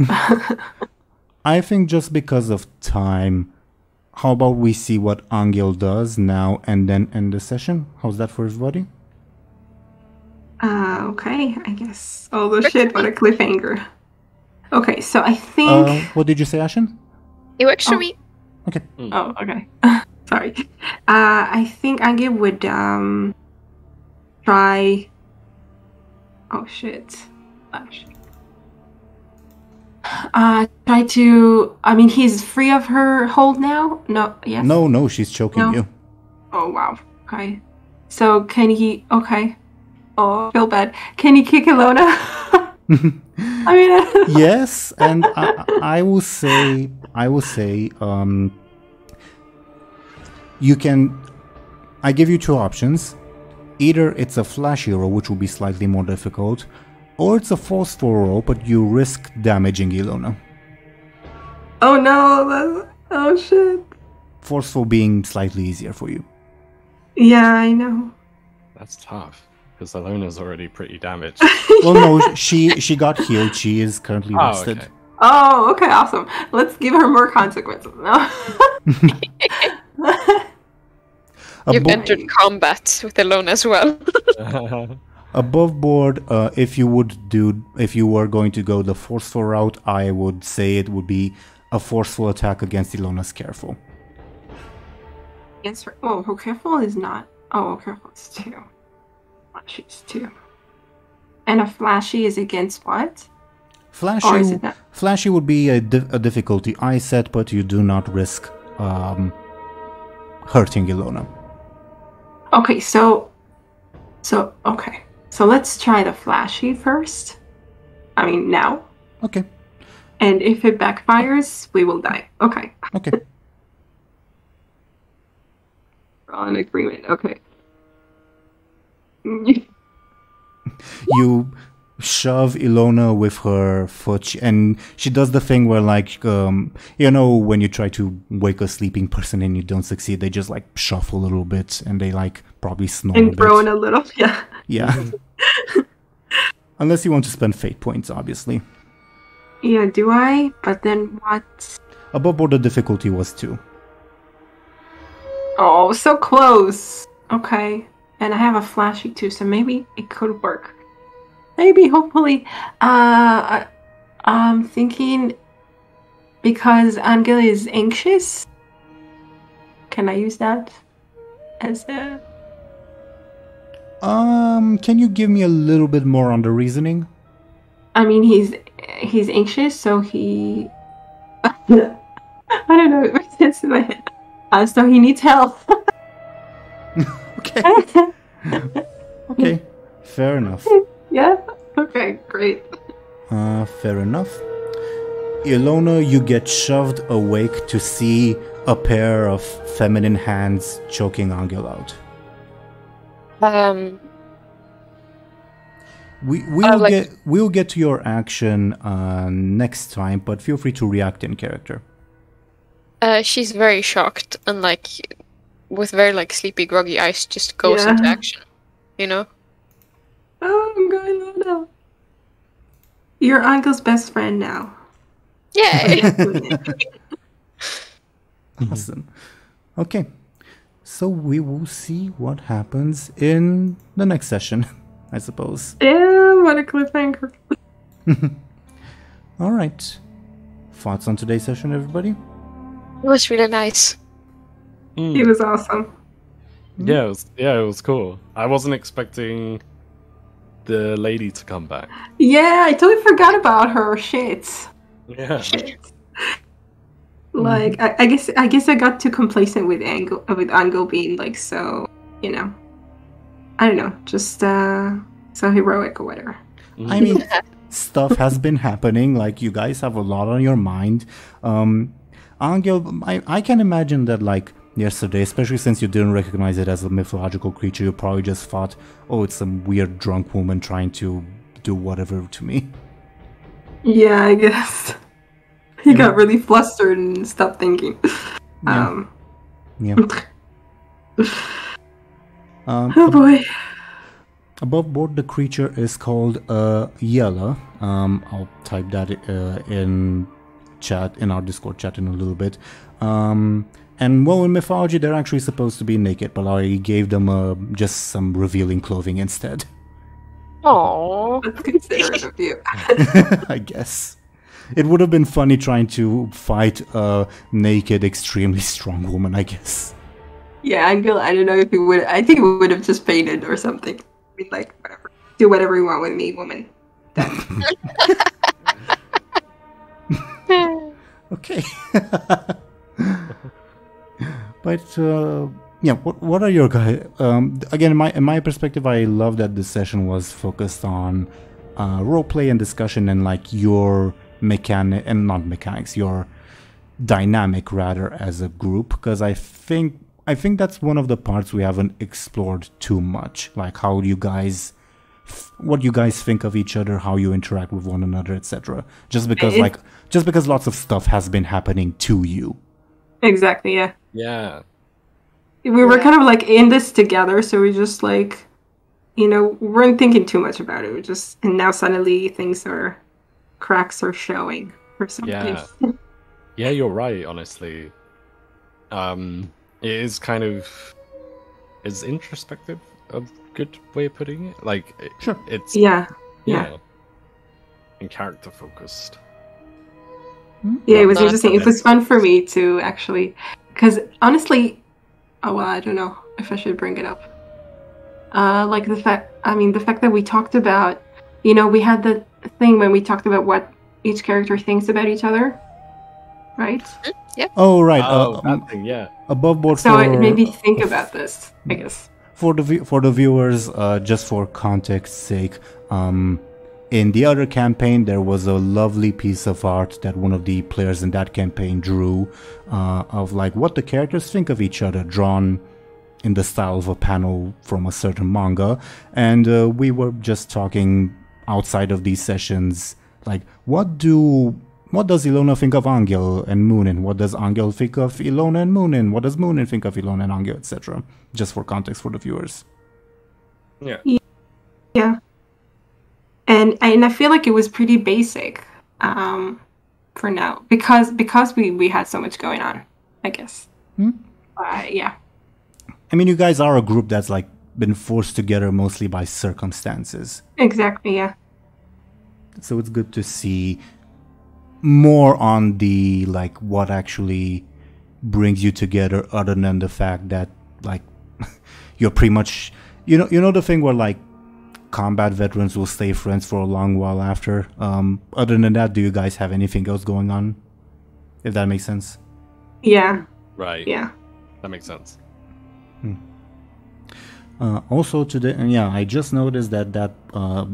I think just because of time, how about we see what Anghel does now and then end the session? How's that for everybody? Okay, I guess. Oh, shit, what a cliffhanger. Okay, so I think... what did you say, Ashen? It works for me. Okay. Oh, okay. Sorry. I think Anghel would try... Oh, shit. Oh, shit. try to. I mean, he's free of her hold now. No, yes. No, she's choking No. you. Oh wow. Okay. So can he? Okay. Oh, I feel bad. Can he kick Illona? I mean. Yes, and I will say, you can. I give you two options. Either it's a flashy roll, which will be slightly more difficult, or it's a forceful roll, but you risk damaging Illona. Oh no! Oh shit! Forceful being slightly easier for you. Yeah, I know. That's tough, because Illona's already pretty damaged. Well, no, she got healed. She is currently Oh, rested. okay. Oh, okay, awesome. Let's give her more consequences. No. You've entered combat with Illona as well. Above board, if you were going to go the forceful route, I would say it would be a forceful attack against Illona's careful. Yes. Oh, her careful is not. Oh, careful is 2. Flashy is 2. And a flashy is against what? Or is it not? Flashy would be a difficulty I set, but you do not risk hurting Illona. Okay, so okay. So let's try the flashy first. I mean, now. Okay. And if it backfires, we will die. Okay. Okay. We're all in agreement. Okay. You shove Illona with her foot, and she does the thing where, like, when you try to wake a sleeping person and you don't succeed, they just, like, shuffle a little bit, and they, like, probably snore a And bit. groan a little. Yeah. Yeah. Unless you want to spend fate points, obviously. Yeah, do I? But then what? Above board, the difficulty was 2. Oh, so close. Okay. And I have a flashy too, so maybe it could work. Maybe, hopefully. I'm thinking because Anghel is anxious. Can I use that as a... Can you give me a little bit more on the reasoning? I mean, he's anxious, so he... I don't know, it makes sense in my head. So he needs help. Okay. Okay. Fair enough. Yeah? Okay, great. Fair enough. Illona, you get shoved awake to see a pair of feminine hands choking Anghel out. We'll get to your action next time, but feel free to react in character. She's very shocked and with very sleepy, groggy eyes, just goes into action. You know? Oh, I'm going now. You're Anghel's best friend now. Yay! Awesome. Okay. So we will see what happens in the next session, I suppose. Yeah, what a cliffhanger. All right. Thoughts on today's session, everybody? It was really nice. He was awesome. Yeah, it was cool. I wasn't expecting the lady to come back. Yeah, I totally forgot about her. Shit. Yeah. Shit. I guess I got too complacent with Anghel being so, I don't know, just so heroic or whatever. I mean, stuff has been happening. You guys have a lot on your mind. Anghel, I can imagine that yesterday, especially since you didn't recognize it as a mythological creature, you probably just thought, oh, it's some weird drunk woman trying to do whatever to me. Yeah, I guess. He got really flustered and stopped thinking. Yeah. Oh boy. Above board, the creature is called Yella. I'll type that in chat, in our Discord chat in a little bit. And well, in mythology, they're actually supposed to be naked, but I gave them just some revealing clothing instead. Aww. That's considerate of you. I guess. It would have been funny trying to fight a naked, extremely strong woman, I guess. Yeah, Anghel, I don't know if he would. I think he would have just fainted or something. I mean, whatever. Do whatever you want with me, woman. Done. Okay. But yeah, what are your guys? Again, in my perspective, I love that this session was focused on roleplay and discussion and like your mechanic and not mechanics, your dynamic rather as a group, because I think that's one of the parts we haven't explored too much, like how you guys. What you guys think of each other, how you interact with one another, etc. Just because lots of stuff has been happening to you. Exactly, yeah. Yeah. We were kind of like in this together, so we just like, we weren't thinking too much about it. And now suddenly cracks are showing or something. Yeah. Yeah, you're right, honestly. It is kind of, is introspective a good way of putting it? Like, Sure. It's... Yeah. And character focused. Yeah, it was interesting. It was fun for me to actually, because honestly, I don't know if I should bring it up. Like the fact that we talked about, we had the thing when we talked about what each character thinks about each other, right? Yep. Oh, right. That thing, yeah. Above board. So it made me think about this, I guess. For the viewers, just for context's sake, in the other campaign, there was a lovely piece of art that one of the players in that campaign drew of like what the characters think of each other, drawn in the style of a panel from a certain manga. And we were just talking outside of these sessions, like what does Illona think of Anghel and Muninn? What does Anghel think of Illona and Muninn? What does Muninn think of Illona and Anghel, etc.? Just for context for the viewers. Yeah. Yeah. And I feel like it was pretty basic for now because we had so much going on, I guess. Yeah. I mean, you guys are a group that's like been forced together mostly by circumstances. Exactly, yeah. So it's good to see more on the like what actually brings you together, other than the fact that like you're pretty much you know the thing where like combat veterans will stay friends for a long while after. Other than that, do you guys have anything else going on? If that makes sense. Yeah. Right. Yeah. That makes sense. Also today, I just noticed that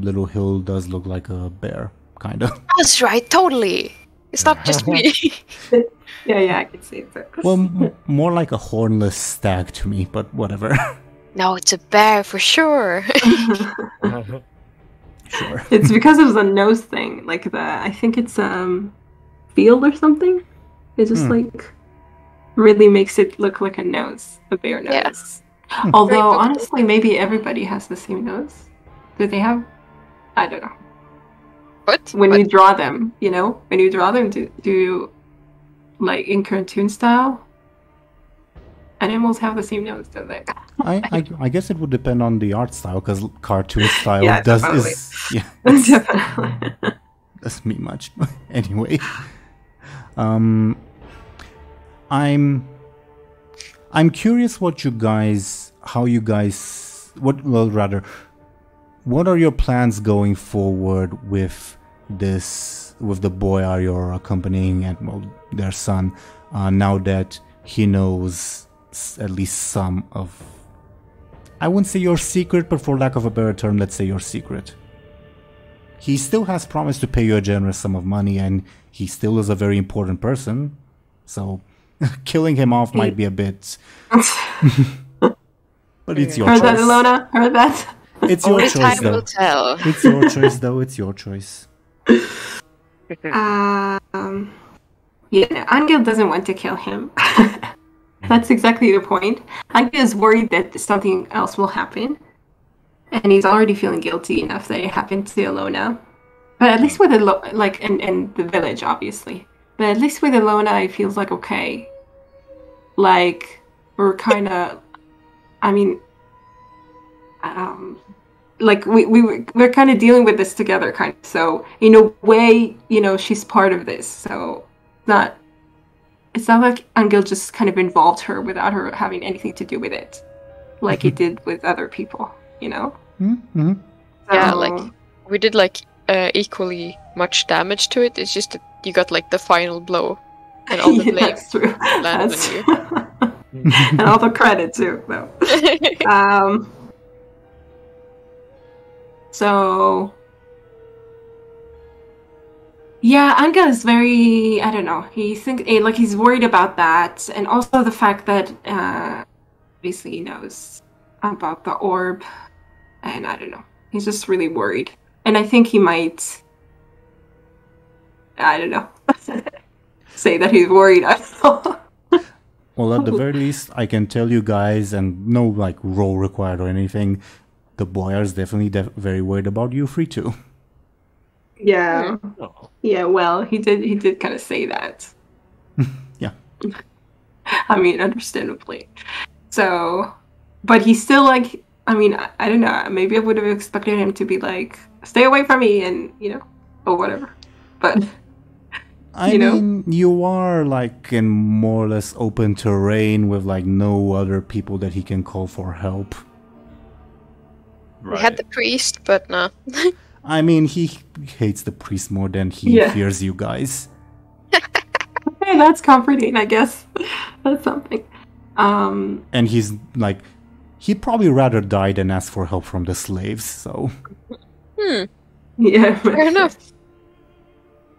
little hill does look like a bear, kind of. That's right, totally. It's not just me. Yeah, I can see it. Well, more like a hornless stag to me, but whatever. No, it's a bear for sure. Sure. It's because of the nose thing, like I think it's field or something. It just like really makes it look like a nose, a bear nose. Yes. Although honestly, maybe everybody has the same nose. Do they have? I don't know. What? When you draw them, do like in cartoon style? Animals have the same nose, don't they? I guess it would depend on the art style, because cartoon style definitely. Definitely. Doesn't mean much. Anyway, I'm curious what are your plans going forward with the boy you're accompanying and their son, now that he knows at least some of, I wouldn't say your secret, but for lack of a better term, let's say your secret. He still has promised to pay you a generous sum of money, and he still is a very important person, so killing him off might be a bit... But it's your choice. Heard that, Illona? Heard that? It's your choice, time though. will tell. It's your choice, though. It's your choice. Yeah, Anghel doesn't want to kill him. That's exactly the point. Anghel is worried that something else will happen, and he's already feeling guilty enough that it happened to Illona. But at least with in the village, obviously. But at least with Illona, it feels like okay. Like we're kind of, like we're kind of dealing with this together, kind of. So in a way, she's part of this. So it's not like Anghel just kind of involved her without her having anything to do with it, like he did with other people. Mm-hmm. So, Yeah, like we did equally much damage to it. It's just that you got the final blow And all the blame That's true. landed That's on you. and all the credit too, though. So yeah, Anghel is very, I don't know. He's worried about that, and also the fact that obviously he knows about the orb, and I don't know. He's just really worried, and I think he might, I don't know, say that he's worried. I don't know. Well, at the very least, I can tell you guys, and no like role required or anything. The boy is definitely very worried about you three too. Yeah. Oh. Yeah, well, he did kind of say that. Yeah. I mean, understandably. So, but he's still like, I mean, I don't know, maybe I would have expected him to be like, stay away from me, and, or whatever. But, I mean, you are like in more or less open terrain with like no other people that he can call for help. We had the priest, but no. I mean, he hates the priest more than he fears you guys. Okay, that's comforting, I guess. That's something. And he's like, he'd probably rather die than ask for help from the slaves, so... Yeah. Fair enough.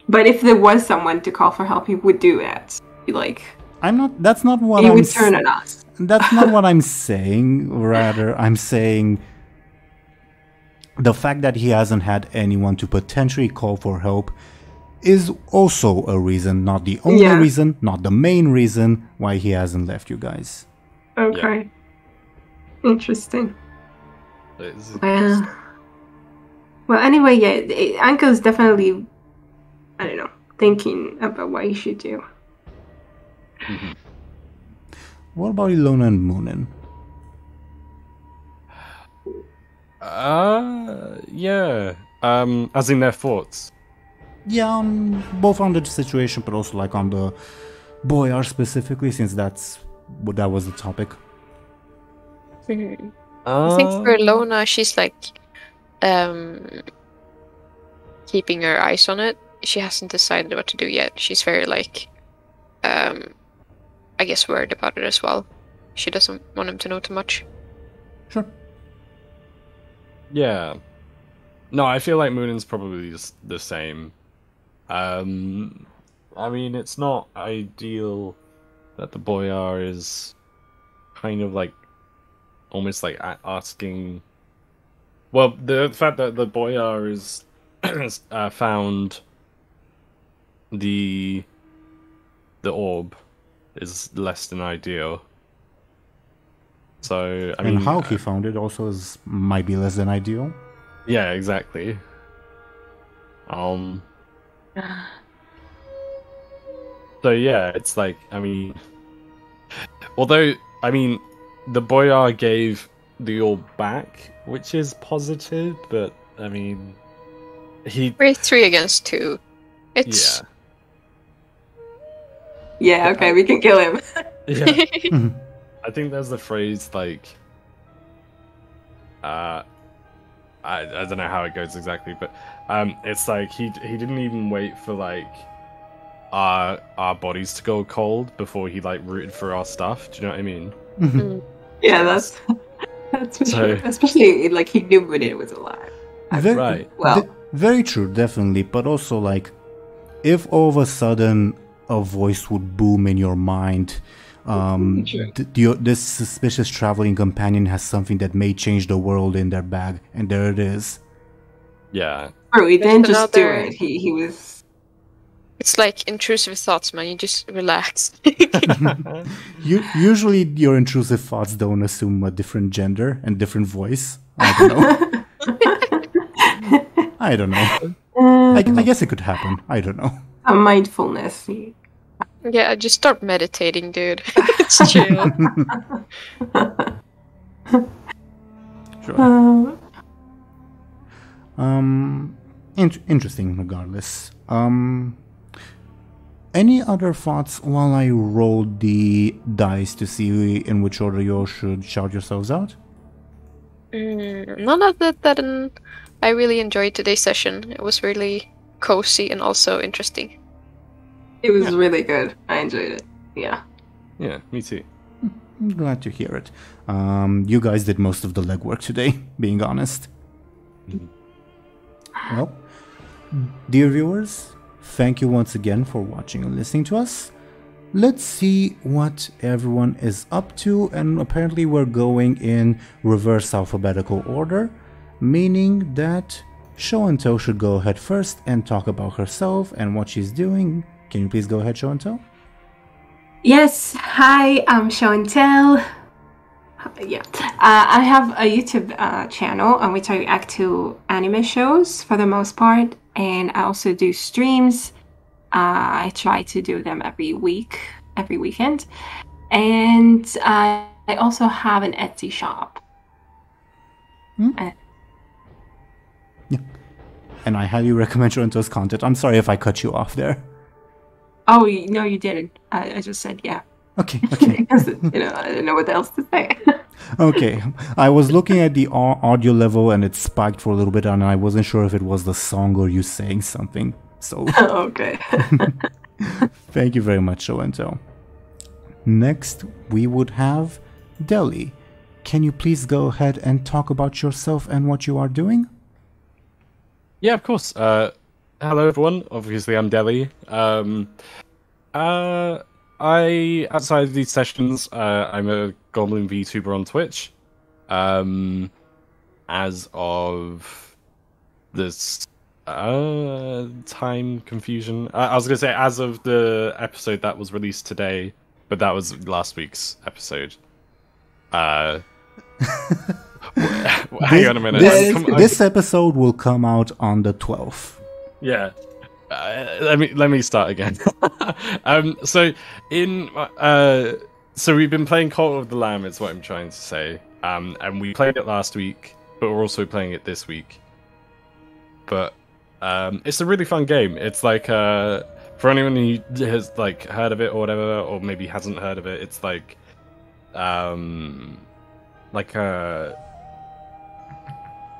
But if there was someone to call for help, he would do it. That's not what he would turn on us. That's not what I'm saying. Rather, I'm saying... the fact that he hasn't had anyone to potentially call for help is also a reason, not the only reason, not the main reason why he hasn't left you guys. Okay. Yeah. Interesting. Well, anyway, Angel's definitely, I don't know, thinking about what he should do. Mm-hmm. What about Illona and Muninn? Yeah. As in their thoughts. Yeah, both on the situation, but also like on the boyar specifically, since that was the topic. I think for Illona, she's like keeping her eyes on it. She hasn't decided what to do yet. She's very like, I guess, worried about it as well. She doesn't want him to know too much. Sure. Yeah. No, I feel like Muninn's probably the same. I mean, it's not ideal that the boyar is kind of like almost like asking. Well, the fact that the boyar is found the orb is less than ideal. So I mean, how he found it also might be less than ideal. Yeah, exactly. So yeah, it's like, I mean, although, I mean, the boyar gave the orb back, which is positive, but I mean, We're 3 against 2. It's... Yeah, okay, we can kill him. Yeah. I think there's the phrase, like, I don't know how it goes exactly, but it's like he didn't even wait for like our bodies to go cold before he like rooted for our stuff. Do you know what I mean? Yeah, that's for sure. Especially like he knew when it was alive. Right. Well, very true, definitely. But also like, if all of a sudden a voice would boom in your mind. This suspicious traveling companion has something that may change the world in their bag, and there it is. Yeah. Bro, he didn't just do it. He was. It's like intrusive thoughts, man. You just relax. Usually, your intrusive thoughts don't assume a different gender and different voice. I don't know. I don't know. I guess it could happen. I don't know. A mindfulness. Yeah, just start meditating, dude. It's chill. Sure. Interesting regardless. Any other thoughts while I roll the dice to see in which order you should shout yourselves out? None of that. I really enjoyed today's session. It was really cozy and also interesting. It was really good. I enjoyed it. Yeah. Yeah, me too. I'm glad to hear it. You guys did most of the legwork today, being honest. Well, dear viewers, thank you once again for watching and listening to us. Let's see what everyone is up to, and apparently we're going in reverse alphabetical order, meaning that Show&Tell should go ahead first and talk about herself and what she's doing. Can you please go ahead, Show&Tell? Yes. Hi, I'm Show&Tell. Yeah. I have a YouTube channel on which I react to anime shows for the most part, and I also do streams. I try to do them every weekend. And I also have an Etsy shop. Yeah. And I highly recommend Show&Tell's content. I'm sorry if I cut you off there. Oh, no, you didn't. I just said yeah. Okay. Because, I didn't know what else to say. Okay. I was looking at the audio level and it spiked for a little bit, and I wasn't sure if it was the song or you saying something. So okay. Thank you very much, Show&Tell. Next, we would have Dely. Can you please go ahead and talk about yourself and what you are doing? Yeah, of course. Hello, everyone. Obviously, I'm Dely. Outside of these sessions, I'm a Goblin VTuber on Twitch. As of this time confusion, I was gonna say as of the episode that was released today, but that was last week's episode. Hang on a minute. This episode will come out on the 12th. Yeah. Let me start again. So we've been playing Cult of the Lamb, is what I'm trying to say. And we played it last week, but we're also playing it this week. But it's a really fun game. It's like for anyone who has like heard of it or whatever, or maybe hasn't heard of it, it's like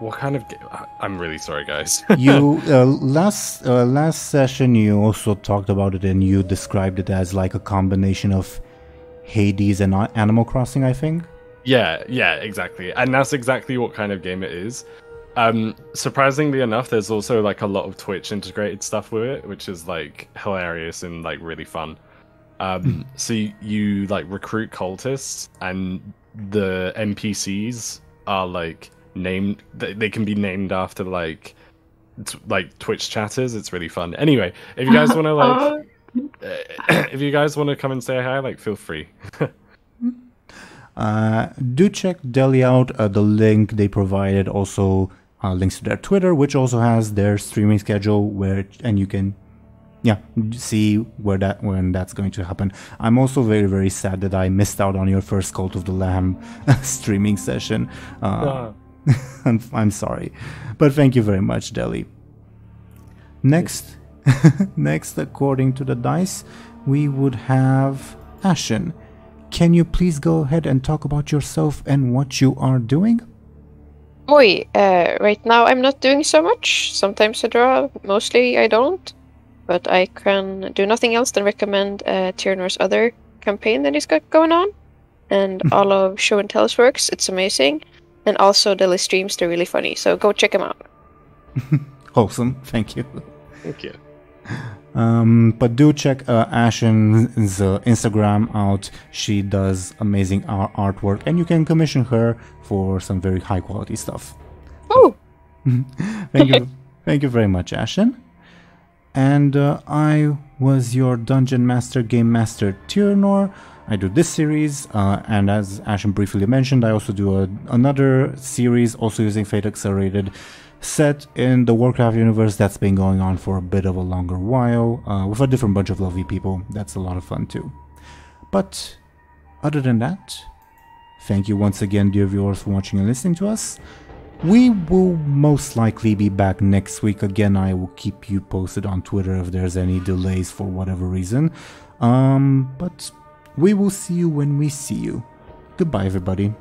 what kind of game? I'm really sorry, guys. You last session you also talked about it, and you described it as like a combination of Hades and Animal Crossing, I think. Yeah, exactly. And that's exactly what kind of game it is. Surprisingly enough, there's also like a lot of Twitch integrated stuff with it, which is like hilarious and like really fun. So you like recruit cultists, and the NPCs are like named. They can be named after like Twitch chatters. It's really fun. Anyway, if you guys want to like, if you guys want to come and say hi, like feel free. Do check Dely out. The link they provided also links to their Twitter, which also has their streaming schedule, and you can see when that's going to happen. I'm also very, very sad that I missed out on your first Cult of the Lamb streaming session. I'm sorry, but thank you very much, Dely. Next, according to the dice, we would have Ashen. Can you please go ahead and talk about yourself and what you are doing? Right now I'm not doing so much. Sometimes I draw, mostly I don't. But I can do nothing else than recommend Teeironor's other campaign that he's got going on. And all of Show&Tell's works, it's amazing. And also Dely streams, they're really funny. So go check them out. Awesome, thank you. Thank you. But do check Ashen's Instagram out. She does amazing artwork, and you can commission her for some very high quality stuff. Oh! Thank you very much, Ashen. And I was your Dungeon Master, Game Master Teeironor. I do this series, and as Ashen briefly mentioned, I also do another series, also using Fate Accelerated, set in the Warcraft universe that's been going on for a bit of a longer while, with a different bunch of lovely people. That's a lot of fun too. But other than that, thank you once again, dear viewers, for watching and listening to us. We will most likely be back next week. Again, I will keep you posted on Twitter if there's any delays for whatever reason. But we will see you when we see you. Goodbye, everybody.